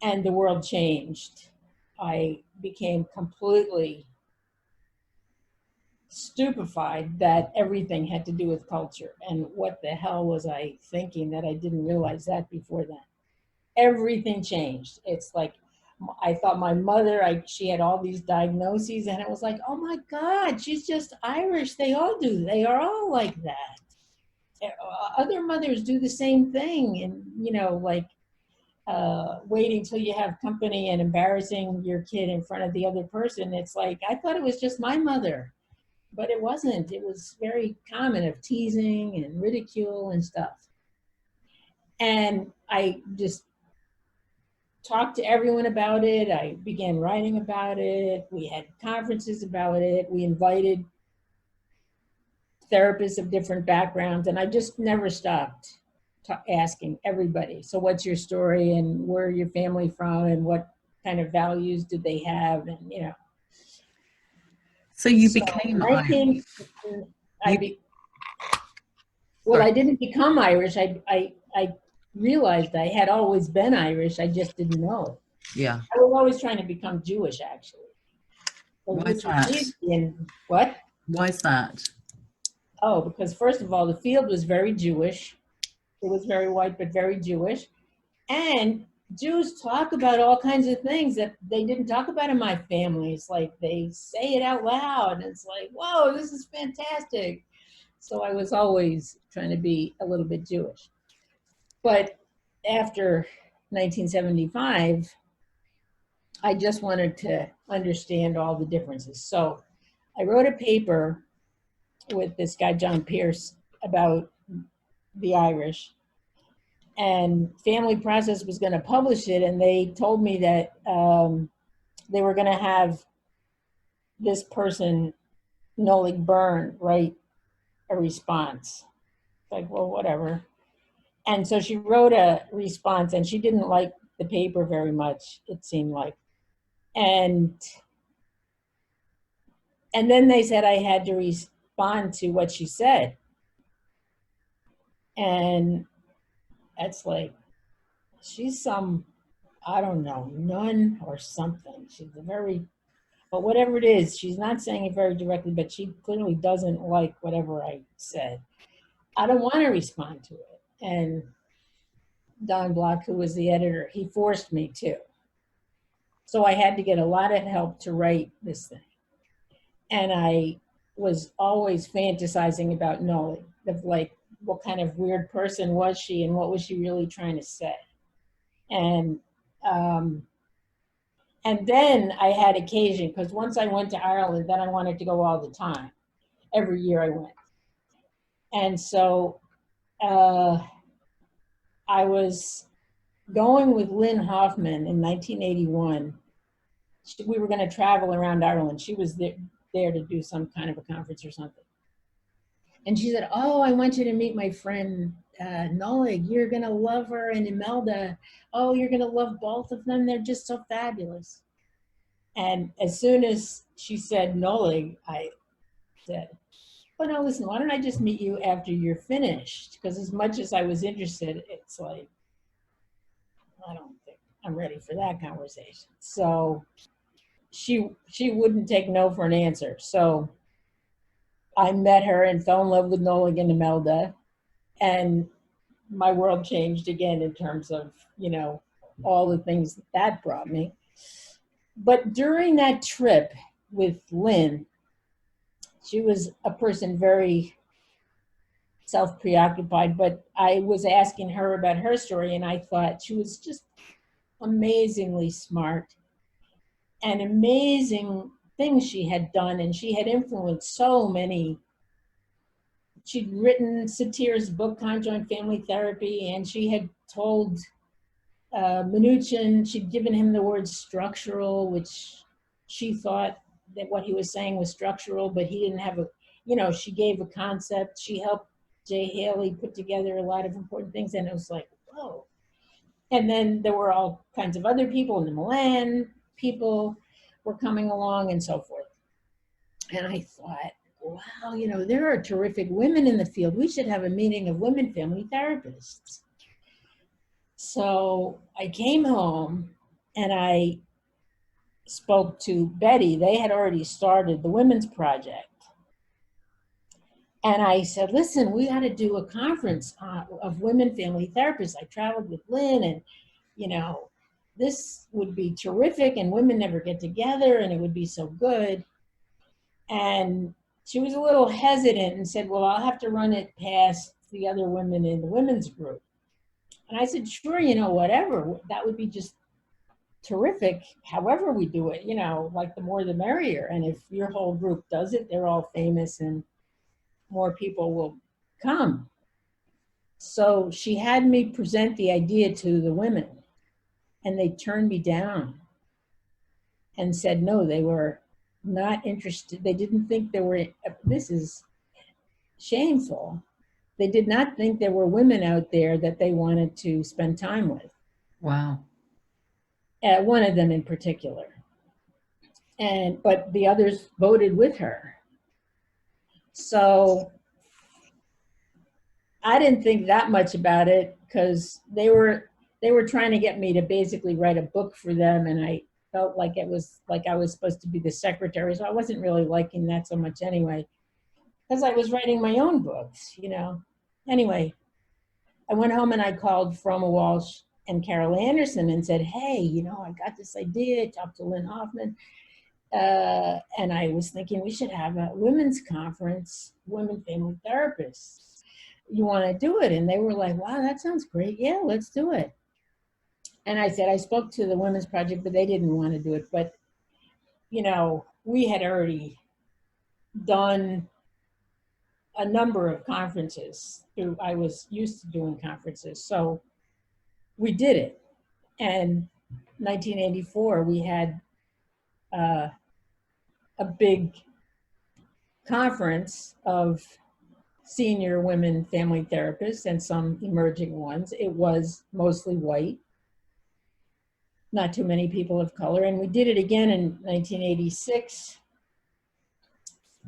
and the world changed. I became completely stupefied that everything had to do with culture. And what the hell was I thinking that I didn't realize that before then? Everything changed. It's like, I thought my mother, she had all these diagnoses, and it was like, oh my God, she's just Irish. They all do. They are all like that. Other mothers do the same thing. And, waiting till you have company and embarrassing your kid in front of the other person. It's like, I thought it was just my mother, but it wasn't. It was very common of teasing and ridicule and stuff. And I just talked to everyone about it. I began writing about it. We had conferences about it. We invited therapists of different backgrounds, and I just never stopped asking everybody, so what's your story and where are your family from and what kind of values did they have, and you know. So you So became when I Irish. came, well, Sorry. I didn't become Irish. I realized I had always been Irish. I just didn't know. Yeah. I was always trying to become Jewish, actually. Why is Which was that? easy. And what? Why is that? Oh, because first of all, the field was very Jewish. It was very white, but very Jewish. And Jews talk about all kinds of things that they didn't talk about in my family. It's like they say it out loud. And it's like, whoa, this is fantastic. So I was always trying to be a little bit Jewish. But after 1975, I just wanted to understand all the differences. So I wrote a paper with this guy, John Pierce, about the Irish. And Family Process was going to publish it, and they told me that they were going to have this person, Nolig Byrne, write a response. Like, well, whatever. And so she wrote a response, and she didn't like the paper very much, it seemed like. And then they said I had to respond to what she said. And that's like, she's some, I don't know, nun or something. She's a very, but whatever it is, she's not saying it very directly, but she clearly doesn't like whatever I said. I don't want to respond to it. And Don Block, who was the editor, he forced me to. So I had to get a lot of help to write this thing. And I was always fantasizing about Noli, of like, what kind of weird person was she and what was she really trying to say? And then I had occasion, because once I went to Ireland, then I wanted to go all the time. Every year I went. And so I was going with Lynn Hoffman in 1981. We were going to travel around Ireland. She was there to do some kind of a conference or something. And she said, oh, I want you to meet my friend Nolig. You're going to love her. And Imelda, oh, you're going to love both of them. They're just so fabulous. And as soon as she said Nolig, I said, well, no, listen, why don't I just meet you after you're finished? Because as much as I was interested, it's like, I don't think I'm ready for that conversation. So she wouldn't take no for an answer. So I met her and fell in love with Nolig and Imelda. And my world changed again in terms of, you know, all the things that brought me. But during that trip with Lynn, she was a person very self-preoccupied, but I was asking her about her story, and I thought she was just amazingly smart and amazing things she had done, and she had influenced so many. She'd written Satir's book, Conjoint Family Therapy, and she had told Mnuchin, she'd given him the word structural, which she thought that what he was saying was structural, but he didn't have a, you know, she gave a concept. She helped Jay Haley put together a lot of important things, and it was like, whoa. And then there were all kinds of other people, and the Milan people were coming along and so forth. And I thought, wow, you know, there are terrific women in the field. We should have a meeting of women family therapists. So I came home and I spoke to Betty. They had already started the Women's Project. And I said, listen, we got to do a conference of women family therapists. I traveled with Lynn, and, you know, this would be terrific, and women never get together, and it would be so good. And she was a little hesitant and said, well, I'll have to run it past the other women in the women's group. And I said, sure, you know, whatever. That would be just terrific, however we do it, you know, like the more the merrier. And if your whole group does it, they're all famous and more people will come. So she had me present the idea to the women, and they turned me down and said no, they were not interested. They didn't think there were, this is shameful. They did not think there were women out there that they wanted to spend time with. Wow. one of them in particular. But the others voted with her. So I didn't think that much about it because they were trying to get me to basically write a book for them, and I felt like it was like I was supposed to be the secretary, so I wasn't really liking that so much anyway, because I was writing my own books, you know. Anyway, I went home and I called Froma Walsh and Carol Anderson and said, hey, you know, I got this idea. I talked to Lynn Hoffman. And I was thinking we should have a women's conference, women family therapists. You want to do it? And they were like, wow, that sounds great. Yeah, let's do it. And I said, I spoke to the Women's Project, but they didn't want to do it. But, you know, we had already done a number of conferences. I was used to doing conferences. So we did it. And 1984, we had a big conference of senior women family therapists and some emerging ones. It was mostly white, not too many people of color. And we did it again in 1986,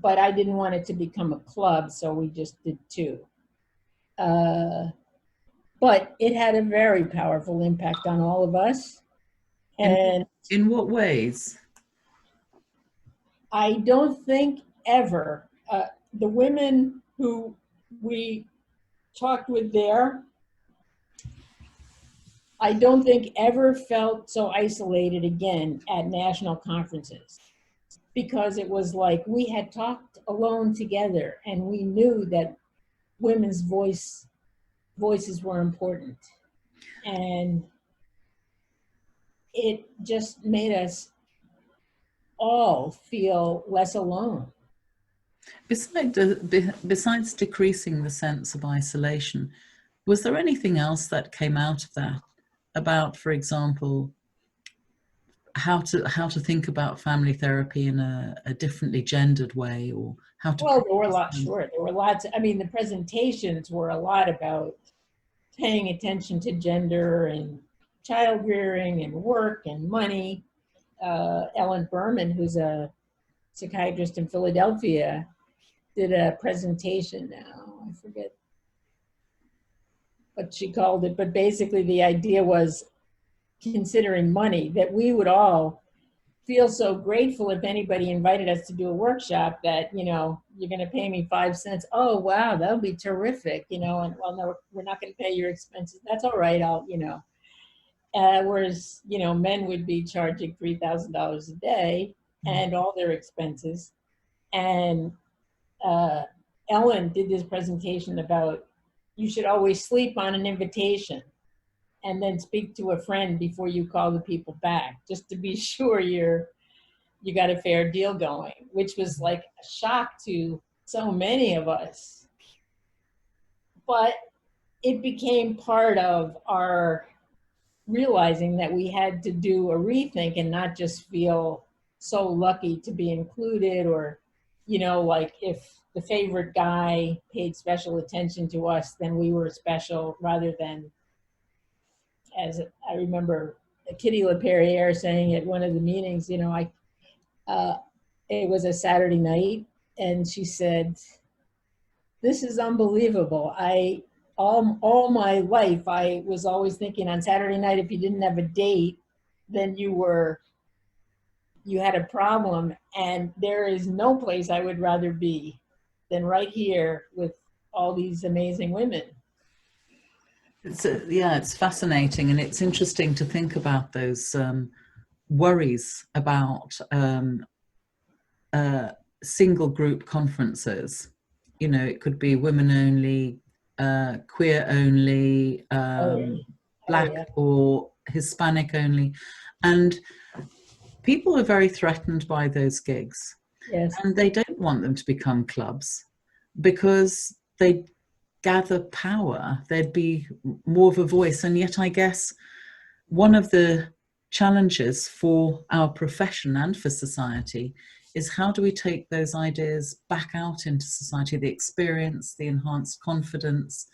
but I didn't want it to become a club, so we just did two. But it had a very powerful impact on all of us. And in what ways? I don't think ever, the women who we talked with there, I don't think ever felt so isolated again at national conferences, because it was like we had talked alone together and we knew that women's voices were important. And it just made us all feel less alone. Besides decreasing the sense of isolation, was there anything else that came out of that about, for example, how to think about family therapy in a differently gendered way, or how to? Well, there were lots. I mean, the presentations were a lot about paying attention to gender and child rearing and work and money. Ellen Berman, who's a psychiatrist in Philadelphia, did a presentation now. I forget what she called it, but basically the idea was, considering money, that we would all feel so grateful if anybody invited us to do a workshop that, you know, you're going to pay me 5 cents. Oh, wow, that'll be terrific. You know, and well, no, we're not going to pay your expenses. That's all right. I'll, you know, whereas, you know, men would be charging $3,000 a day and all their expenses. And Ellen did this presentation about you should always sleep on an invitation and then speak to a friend before you call the people back, just to be sure you got a fair deal going, which was like a shock to so many of us. But it became part of our realizing that we had to do a rethink and not just feel so lucky to be included, or, you know, like if the favorite guy paid special attention to us, then we were special, rather than, as I remember Kitty LaPerriere saying at one of the meetings, you know, it was a Saturday night, and she said, this is unbelievable. All my life, I was always thinking on Saturday night, if you didn't have a date, then you had a problem. And there is no place I would rather be than right here with all these amazing women. It's fascinating, and it's interesting to think about those worries about single group conferences. You know, it could be women only, queer only, Black or Hispanic only. And people are very threatened by those gigs. Yes. And they don't want them to become clubs because they gather power. There'd be more of a voice. And yet I guess one of the challenges for our profession and for society is, how do we take those ideas back out into society, the experience, the enhanced confidence,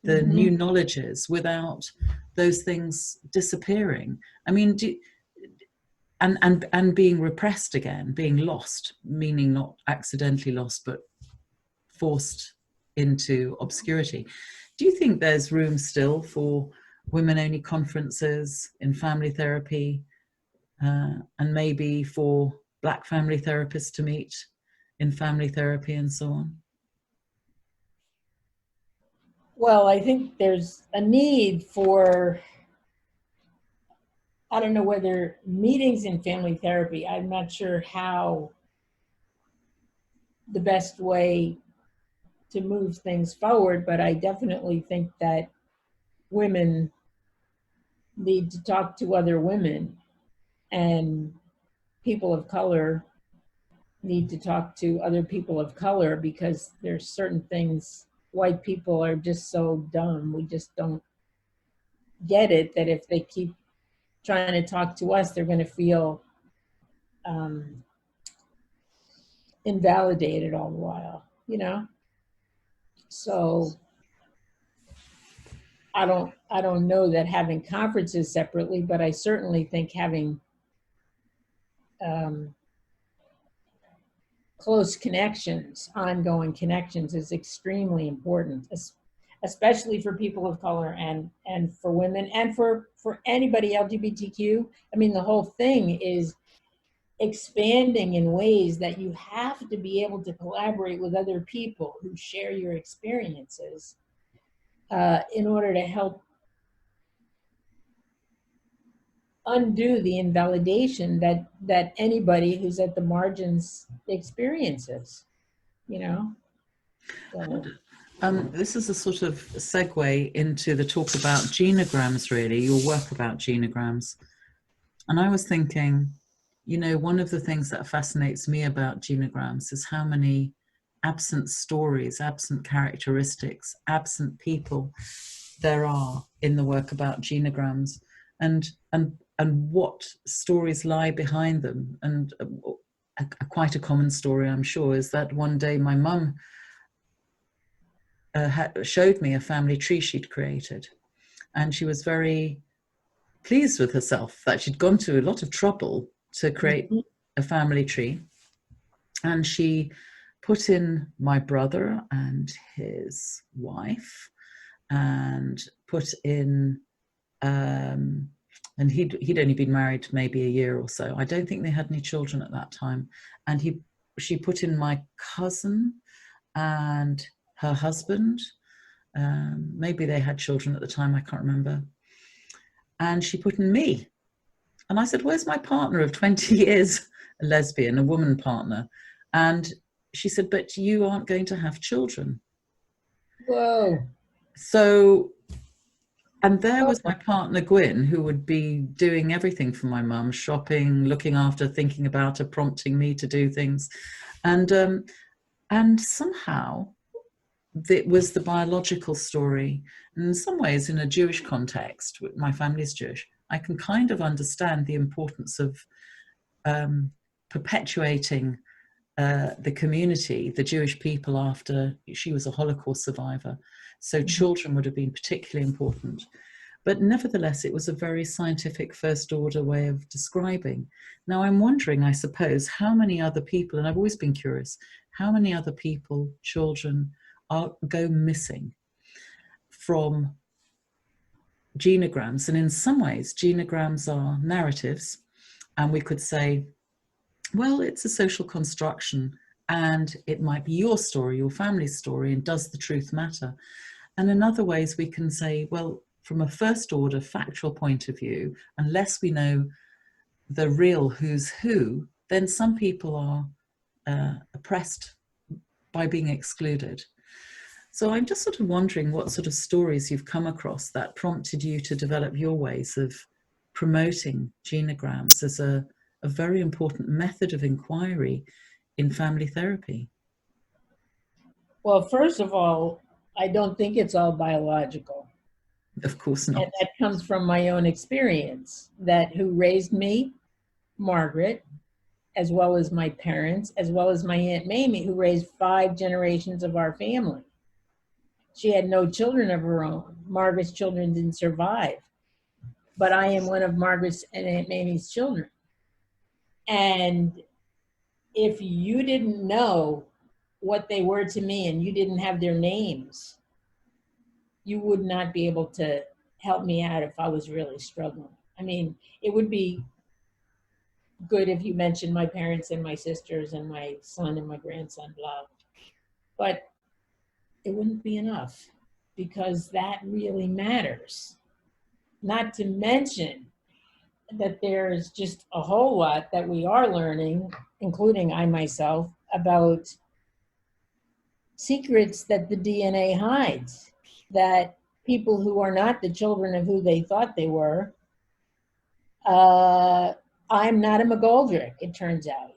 the new knowledges, without those things disappearing? I mean, and being repressed again, being lost, meaning not accidentally lost, but forced into obscurity. Do you think there's room still for women-only conferences in family therapy, and maybe for Black family therapists to meet in family therapy and so on? Well, I think there's a need for, I don't know whether meetings in family therapy, I'm not sure how the best way to move things forward, but I definitely think that women need to talk to other women, and people of color need to talk to other people of color, because there's certain things white people are just so dumb. We just don't get it, that if they keep trying to talk to us, they're going to feel invalidated all the while, you know? So I don't know that having conferences separately, but I certainly think having close connections, ongoing connections, is extremely important, especially for people of color, and for women, and for anybody LGBTQ. I mean, the whole thing is expanding in ways that you have to be able to collaborate with other people who share your experiences in order to help undo the invalidation that anybody who's at the margins experiences, you know? So. This is a sort of segue into the talk about genograms, really, your work about genograms. And I was thinking, you know, one of the things that fascinates me about genograms is how many absent stories, absent characteristics, absent people there are in the work about genograms, and what stories lie behind them. And quite a common story, I'm sure, is that one day my mum showed me a family tree she'd created, and she was very pleased with herself that she'd gone to a lot of trouble to create a family tree. And she put in my brother and his wife, and put in and he'd only been married maybe a year or so. I don't think they had any children at that time. And she put in my cousin and her husband. Maybe they had children at the time, I can't remember. And she put in me. And I said, where's my partner of 20 years, a lesbian, a woman partner? And she said, but you aren't going to have children. Whoa. So, and there was my partner, Gwyn, who would be doing everything for my mum, shopping, looking after, thinking about her, prompting me to do things. And somehow it was the biological story. And in some ways, in a Jewish context, my family's Jewish, I can kind of understand the importance of perpetuating the community, the Jewish people, after she was a Holocaust survivor. So children would have been particularly important. But nevertheless, it was a very scientific first order way of describing. Now I'm wondering, I suppose, how many other people, and I've always been curious, how many other people, children, go missing from genograms. And in some ways, genograms are narratives. And we could say, well, it's a social construction, and it might be your story, your family's story, and does the truth matter? And in other ways, we can say, well, from a first order factual point of view, unless we know the real who's who, then some people are oppressed by being excluded. So I'm just sort of wondering what sort of stories you've come across that prompted you to develop your ways of promoting genograms as a very important method of inquiry in family therapy. Well, first of all, I don't think it's all biological. Of course not. And that comes from my own experience, that who raised me, Margaret, as well as my parents, as well as my Aunt Mamie, who raised 5 generations of our family. She had no children of her own. Margaret's children didn't survive. But I am one of Margaret's and Aunt Mamie's children. And if you didn't know what they were to me and you didn't have their names, you would not be able to help me out if I was really struggling. I mean, it would be good if you mentioned my parents and my sisters and my son and my grandson, blah. But it wouldn't be enough, because that really matters. Not to mention that there's just a whole lot that we are learning, including I myself, about secrets that the DNA hides, that people who are not the children of who they thought they were. I'm not a McGoldrick, it turns out.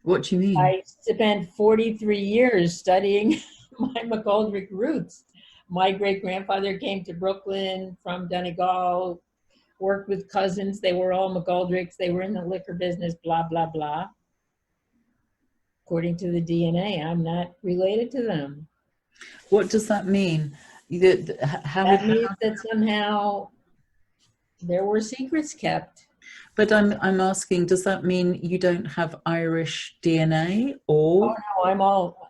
What do you mean? I spent 43 years studying my McGoldrick roots. My great-grandfather came to Brooklyn from Donegal, worked with cousins. They were all McGoldricks. They were in the liquor business, blah, blah, blah. According to the DNA, I'm not related to them. What does that mean? That means that somehow there were secrets kept. But I'm asking, does that mean you don't have Irish DNA, or? Oh no,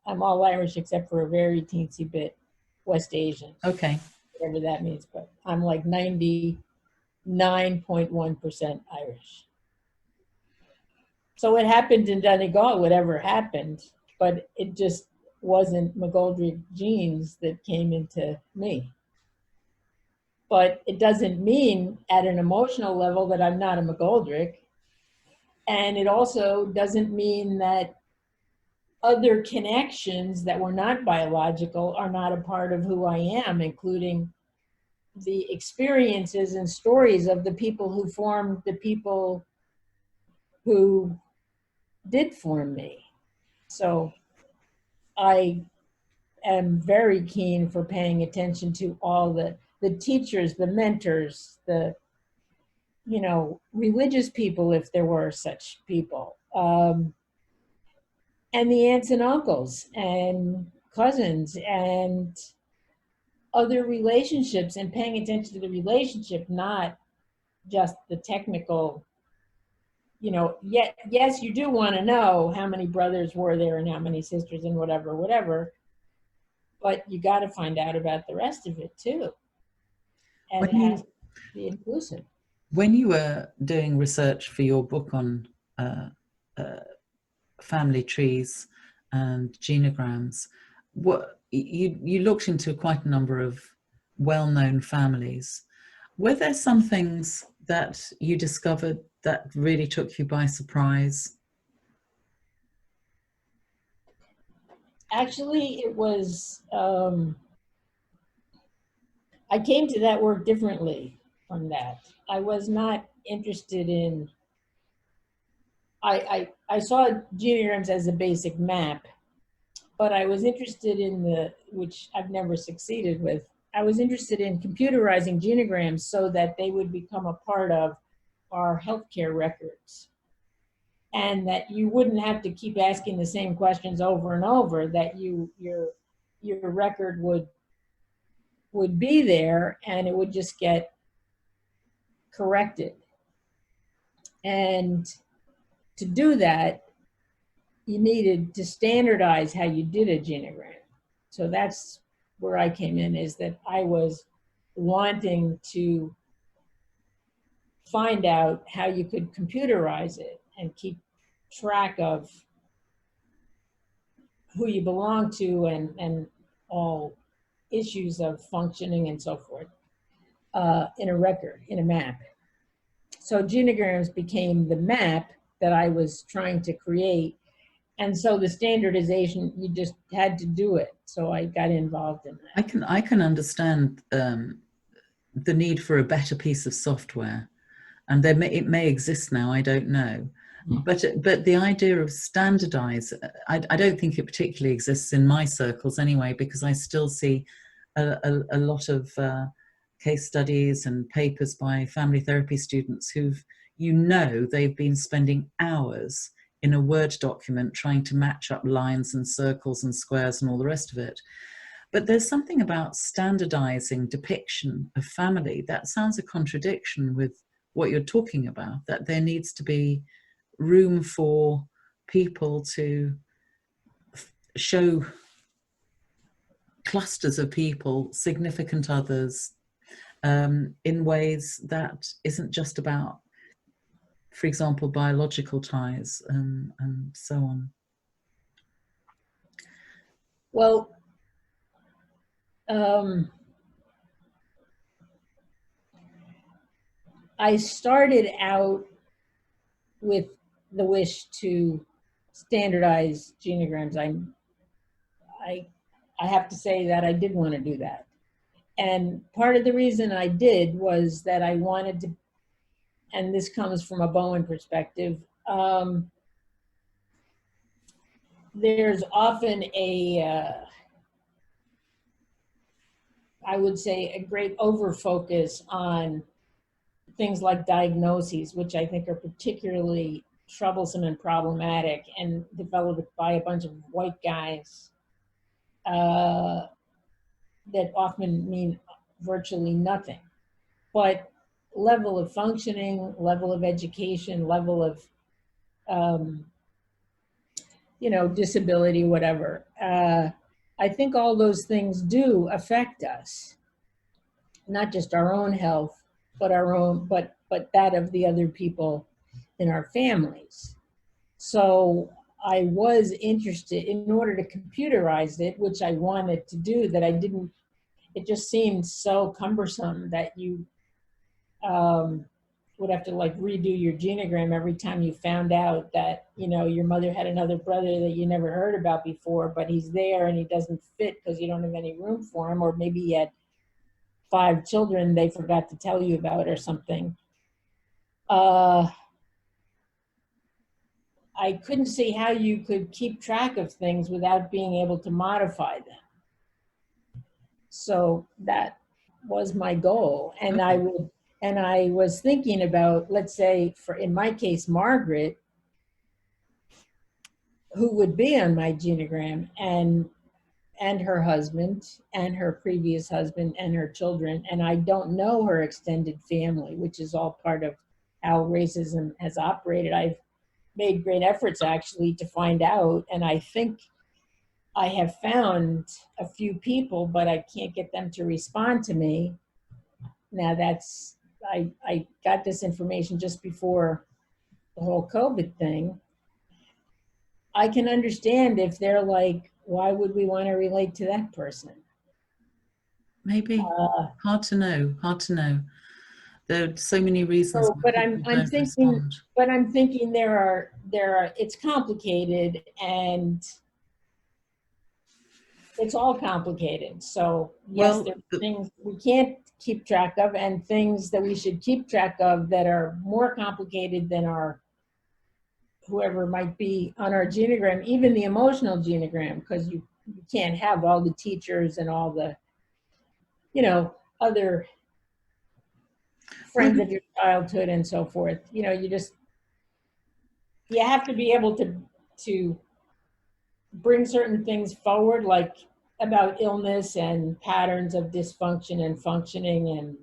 I'm all Irish except for a very teensy bit West Asian. Okay. Whatever that means, but I'm like 99.1% Irish. So it happened in Donegal, whatever happened, but it just wasn't McGoldrick genes that came into me. But it doesn't mean at an emotional level that I'm not a McGoldrick. And it also doesn't mean that other connections that were not biological are not a part of who I am, including the experiences and stories of the people who formed the people who did form me. So I am very keen for paying attention to all the teachers, the mentors, the, you know, religious people, if there were such people, and the aunts and uncles and cousins and other relationships, and paying attention to the relationship, not just the technical, you know. Yes, you do want to know how many brothers were there and how many sisters and whatever, but you got to find out about the rest of it too. And it has to be inclusive. When you were doing research for your book on family trees and genograms, what you looked into quite a number of well-known families. Were there some things that you discovered that really took you by surprise? Actually, it was, I came to that work differently from that. I was not interested in, I saw genograms as a basic map, but I was interested in which I've never succeeded with, I was interested in computerizing genograms so that they would become a part of our healthcare records. And that you wouldn't have to keep asking the same questions over and over, that your record would be there and it would just get corrected. And to do that, you needed to standardize how you did a genogram. So that's where I came in, is that I was wanting to find out how you could computerize it and keep track of who you belong to and all issues of functioning and so forth in a record, in a map. So genograms became the map that I was trying to create. And so the standardization, you just had to do it. So I got involved in that. I can understand the need for a better piece of software, and it may exist now, I don't know. But the idea of standardize, I don't think it particularly exists in my circles anyway, because I still see a lot of case studies and papers by family therapy students who've, they've been spending hours in a Word document trying to match up lines and circles and squares and all the rest of it. But there's something about standardizing depiction of family that sounds a contradiction with what you're talking about, that there needs to be room for people to show clusters of people, significant others, in ways that isn't just about, for example, biological ties and so on. Well, I started out with the wish to standardize genograms. I have to say that I did want to do that. And part of the reason I did was that I wanted to, and this comes from a Bowen perspective, there's often I would say, a great overfocus on things like diagnoses, which I think are particularly troublesome and problematic and developed by a bunch of white guys that often mean virtually nothing. But level of functioning, level of education, level of, disability, whatever. I think all those things do affect us, not just our own health, but but that of the other people in our families. So I was interested, in order to computerize it, which I wanted to do, that I didn't, it just seemed so cumbersome that you would have to like redo your genogram every time you found out that, your mother had another brother that you never heard about before, but he's there and he doesn't fit because you don't have any room for him, or maybe he had 5 children they forgot to tell you about or something. I couldn't see how you could keep track of things without being able to modify them. So that was my goal. And I was thinking about, let's say, in my case, Margaret, who would be on my genogram, and her husband and her previous husband and her children. And I don't know her extended family, which is all part of how racism has operated. I've made great efforts actually to find out, and I think I have found a few people, but I can't get them to respond to me. Now I got this information just before the whole COVID thing. I can understand if they're like, why would we want to relate to that person? Maybe. Hard to know. There are so many reasons. So, but I'm thinking there are, it's complicated, and it's all complicated. So yes, there are things we can't keep track of, and things that we should keep track of that are more complicated than our, whoever might be on our genogram, even the emotional genogram, because you can't have all the teachers and all the, other friends of your childhood and so forth. You have to be able to bring certain things forward, like about illness and patterns of dysfunction and functioning. And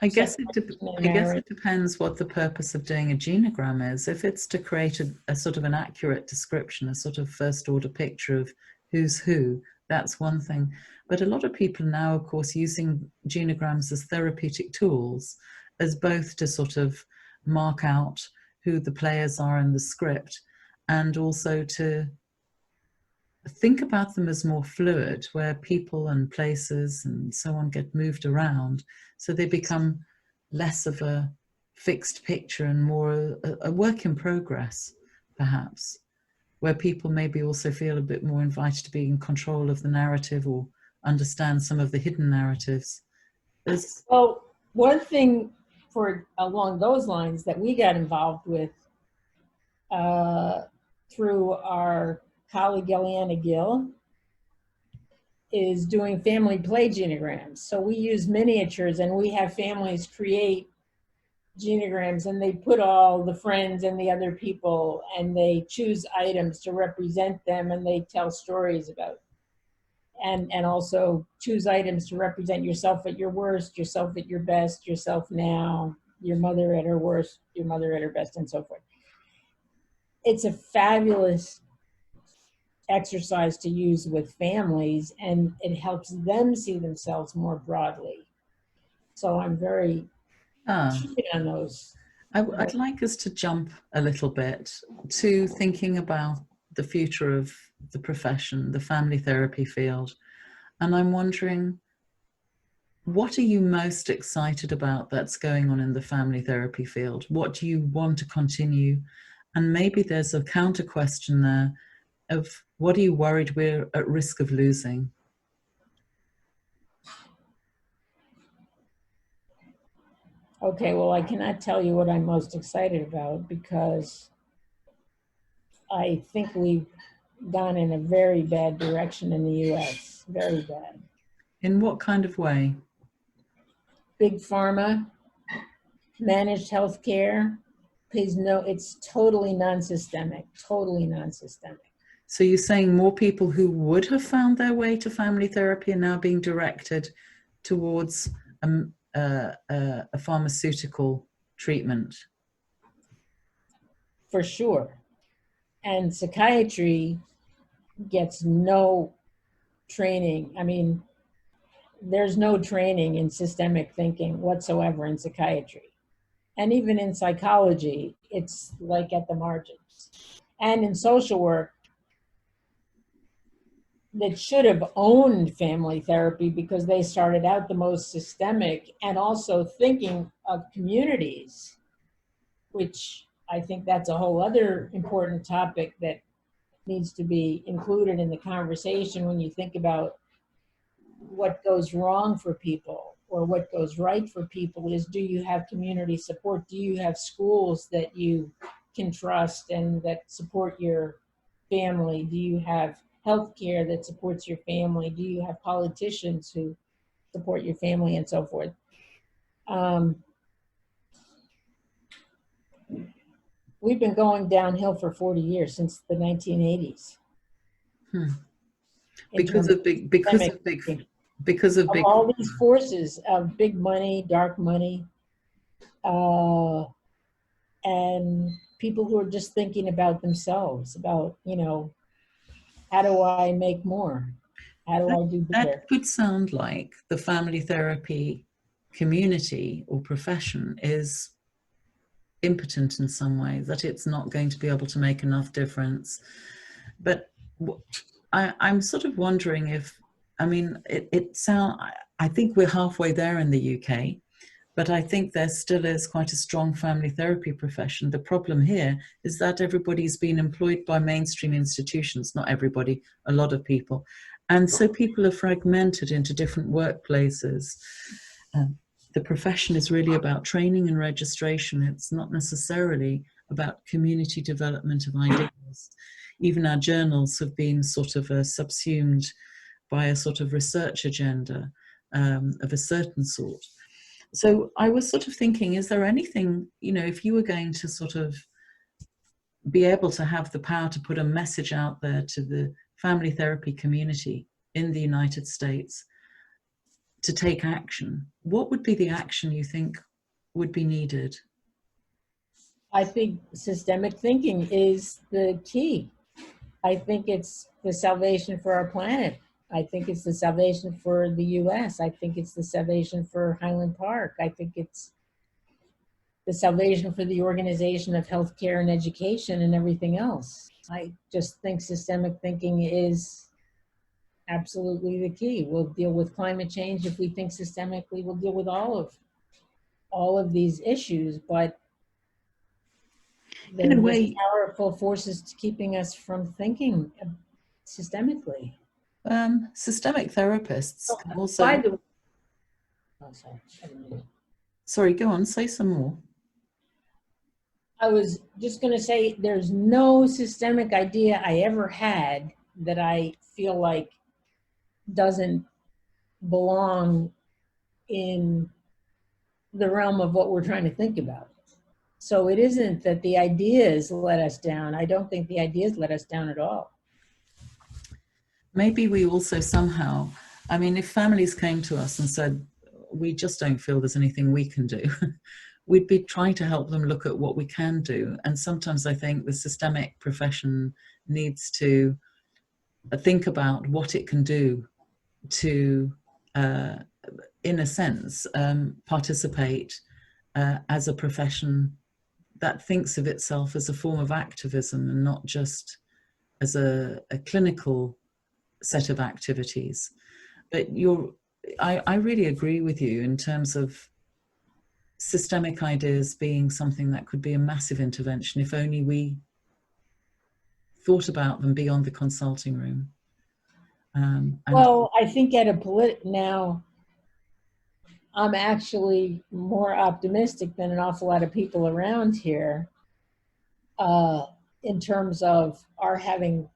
I guess it depends what the purpose of doing a genogram is. If it's to create a sort of an accurate description, a sort of first order picture of who's who, that's one thing. But a lot of people now, of course, using genograms as therapeutic tools, as both to sort of mark out who the players are in the script, and also to think about them as more fluid, where people and places and so on get moved around, so they become less of a fixed picture and more a work in progress, perhaps, where people maybe also feel a bit more invited to be in control of the narrative or understand some of the hidden narratives. Well, one thing along those lines that we got involved with through our colleague Eliana Gill is doing family play genograms. So we use miniatures, and we have families create genograms, and they put all the friends and the other people, and they choose items to represent them, and they tell stories about, and also choose items to represent yourself at your worst, yourself at your best, yourself now, your mother at her worst, your mother at her best, and so forth. it's a fabulous exercise to use with families, and it helps them see themselves more broadly. So I'm very keen on those. I'd like us to jump a little bit to thinking about the future of the profession, the family therapy field. And I'm wondering, what are you most excited about that's going on in the family therapy field? What do you want to continue? And maybe there's a counter question there of what are you worried we're at risk of losing? Okay, well, I cannot tell you what I'm most excited about because I think we've gone in a very bad direction in the US, very bad. In what kind of way? Big pharma, managed healthcare, it's totally non-systemic, totally non-systemic. So you're saying more people who would have found their way to family therapy are now being directed towards a pharmaceutical treatment? For sure. And psychiatry gets no training. I mean, there's no training in systemic thinking whatsoever in psychiatry. And even in psychology, it's like at the margins. And in social work, that should have owned family therapy because they started out the most systemic and also thinking of communities, which I think that's a whole other important topic that needs to be included in the conversation when you think about what goes wrong for people or what goes right for people is, do you have community support? Do you have schools that you can trust and that support your family? Do you have healthcare that supports your family? Do you have politicians who support your family and so forth? We've been going downhill for 40 years, since the 1980s. Because of all these forces of big money, dark money, and people who are just thinking about themselves, about, how do I make more? How do I do better? That could sound like the family therapy community or profession is impotent in some way, that it's not going to be able to make enough difference. But I'm sort of wondering if, I think we're halfway there in the UK, but I think there still is quite a strong family therapy profession. The problem here is that everybody's been employed by mainstream institutions, not everybody, a lot of people. And so people are fragmented into different workplaces. The profession is really about training and registration. It's not necessarily about community development of ideas. Even our journals have been sort of subsumed by a sort of research agenda of a certain sort. So I was sort of thinking, is there anything, if you were going to sort of be able to have the power to put a message out there to the family therapy community in the United States to take action, what would be the action you think would be needed? I think systemic thinking is the key. I think it's the salvation for our planet. I think it's the salvation for the US. I think it's the salvation for Highland Park. I think it's the salvation for the organization of healthcare and education and everything else. I just think systemic thinking is absolutely the key. We'll deal with climate change if we think systemically. We'll deal with all of these issues, but in a way, powerful forces keeping us from thinking systemically. Systemic therapists also. Sorry, go on, say some more. I was just going to say, there's no systemic idea I ever had that I feel like doesn't belong in the realm of what we're trying to think about. So it isn't that the ideas let us down. I don't think the ideas let us down at all. Maybe we also somehow, if families came to us and said, we just don't feel there's anything we can do, we'd be trying to help them look at what we can do. And sometimes I think the systemic profession needs to think about what it can do to, in a sense, participate as a profession that thinks of itself as a form of activism and not just as a clinical set of activities. But I really agree with you in terms of systemic ideas being something that could be a massive intervention if only we thought about them beyond the consulting room. Well, I think at now, I'm actually more optimistic than an awful lot of people around here in terms of our having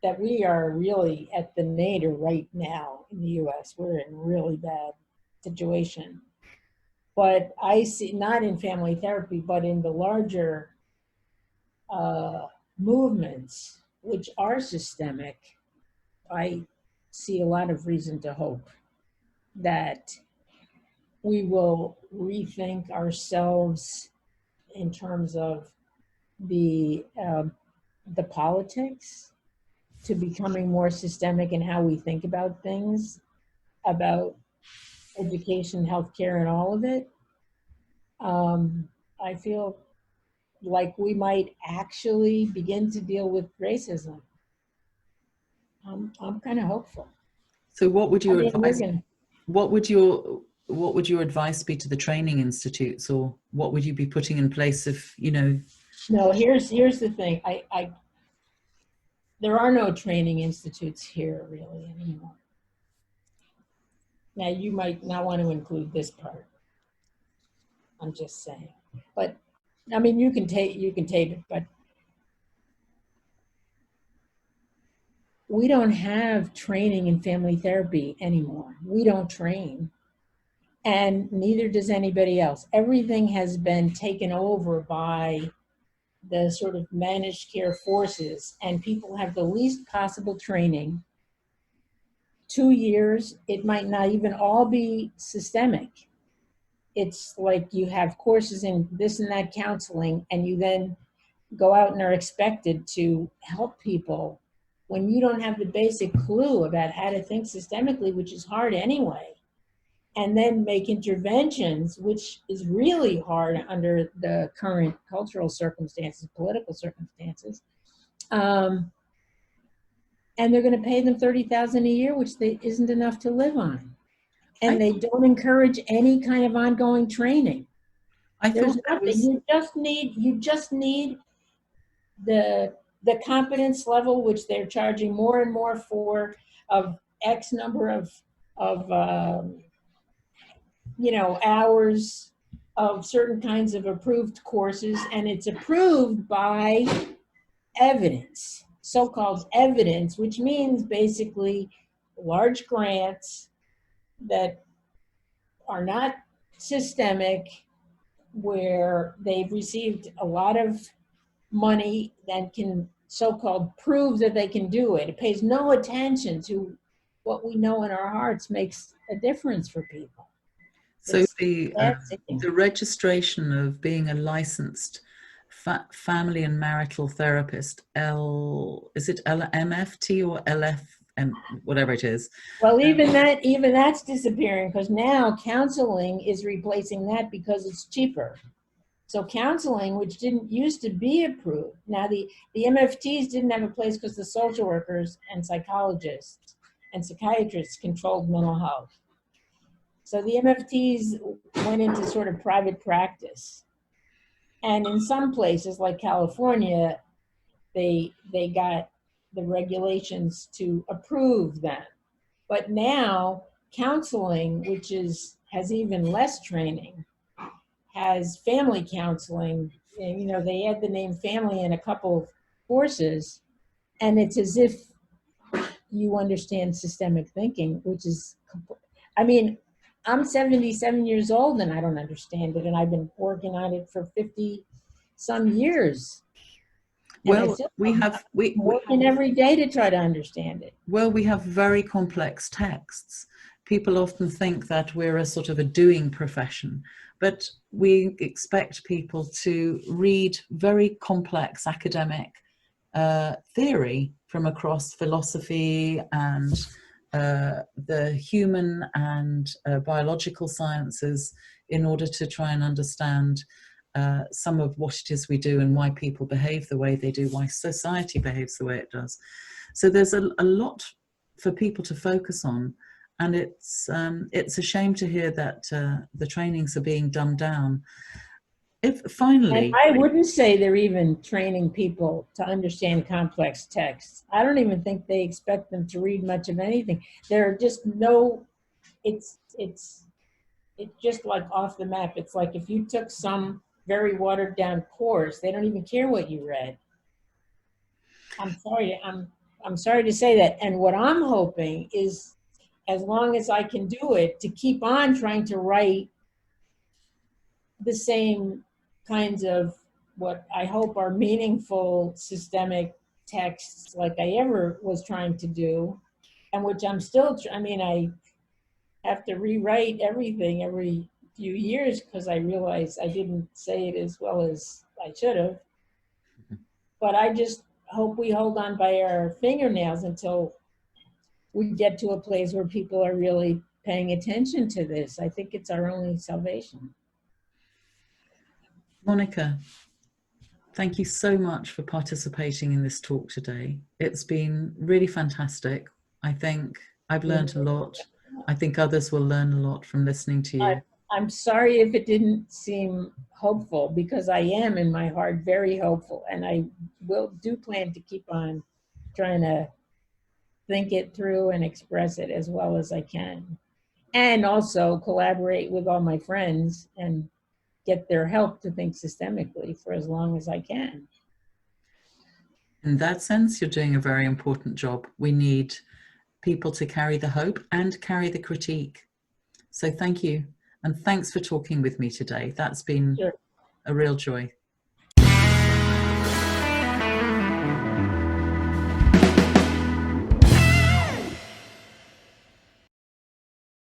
that we are really at the nadir right now in the US. We're in a really bad situation. But I see, not in family therapy, but in the larger movements, which are systemic, I see a lot of reason to hope that we will rethink ourselves in terms of the politics, to becoming more systemic in how we think about things, about education, healthcare, and all of it. I feel like we might actually begin to deal with racism. I'm kind of hopeful. So what would your advice? What would your advice be to the training institutes, or what would you be putting in place if, you know? No, here's the thing. There are no training institutes here really anymore. Now you might not want to include this part. I'm just saying. But I mean, you can take it, but we don't have training in family therapy anymore. We don't train, and neither does anybody else. Everything has been taken over by the sort of managed care forces, and people have the least possible training. 2 years, it might not even all be systemic. It's like you have courses in this and that counseling, and you then go out and are expected to help people when you don't have the basic clue about how to think systemically, which is hard anyway, and then make interventions, which is really hard under the current cultural circumstances, political circumstances. And they're going to pay them $30,000 a year, which isn't enough to live on. And they don't encourage any kind of ongoing training. There's nothing. You just need the competence level, which they're charging more and more for, of X number of hours of certain kinds of approved courses, and it's approved by evidence, so-called evidence, which means basically large grants that are not systemic, where they've received a lot of money that can so-called prove that they can do it. It pays no attention to what we know in our hearts makes a difference for people. So the registration of being a licensed family and marital therapist, is it MFT or LFM, whatever it is? Well, even that's disappearing, because now counseling is replacing that because it's cheaper. So counseling, which didn't used to be approved, now the MFTs didn't have a place because the social workers and psychologists and psychiatrists controlled mental health. So the MFTs went into sort of private practice. And in some places like California, they got the regulations to approve them. But now counseling, which has even less training, has family counseling. They add the name family in a couple of courses, and it's as if you understand systemic thinking, which is, I'm 77 years old and I don't understand it, and I've been working on it for 50 some years. Well, we're working every day to try to understand it. Well, we have very complex texts people often think that we're a sort of a doing profession, but we expect people to read very complex academic theory from across philosophy and the human and biological sciences in order to try and understand some of what it is we do and why people behave the way they do, why society behaves the way it does. So there's a lot for people to focus on, and it's a shame to hear that the trainings are being dumbed down. If finally, and I wouldn't say they're even training people to understand complex texts. I don't even think they expect them to read much of anything. There are just no, it's just like off the map. It's like if you took some very watered down course, they don't even care what you read. I'm sorry to say that. And what I'm hoping is, as long as I can do it, to keep on trying to write the same kinds of what I hope are meaningful systemic texts like I ever was trying to do, and which I'm still, I mean, I have to rewrite everything every few years because I realize I didn't say it as well as I should have. But I just hope we hold on by our fingernails until we get to a place where people are really paying attention to this. I think it's our only salvation. Monica, thank you so much for participating in this talk today. It's been really fantastic. I think I've learned a lot. I think others will learn a lot from listening to you. I'm sorry if it didn't seem hopeful, because I am in my heart very hopeful, and I do plan to keep on trying to think it through and express it as well as I can, and also collaborate with all my friends and get their help to think systemically for as long as I can. In that sense, you're doing a very important job. We need people to carry the hope and carry the critique. So thank you. And thanks for talking with me today. That's been a real joy.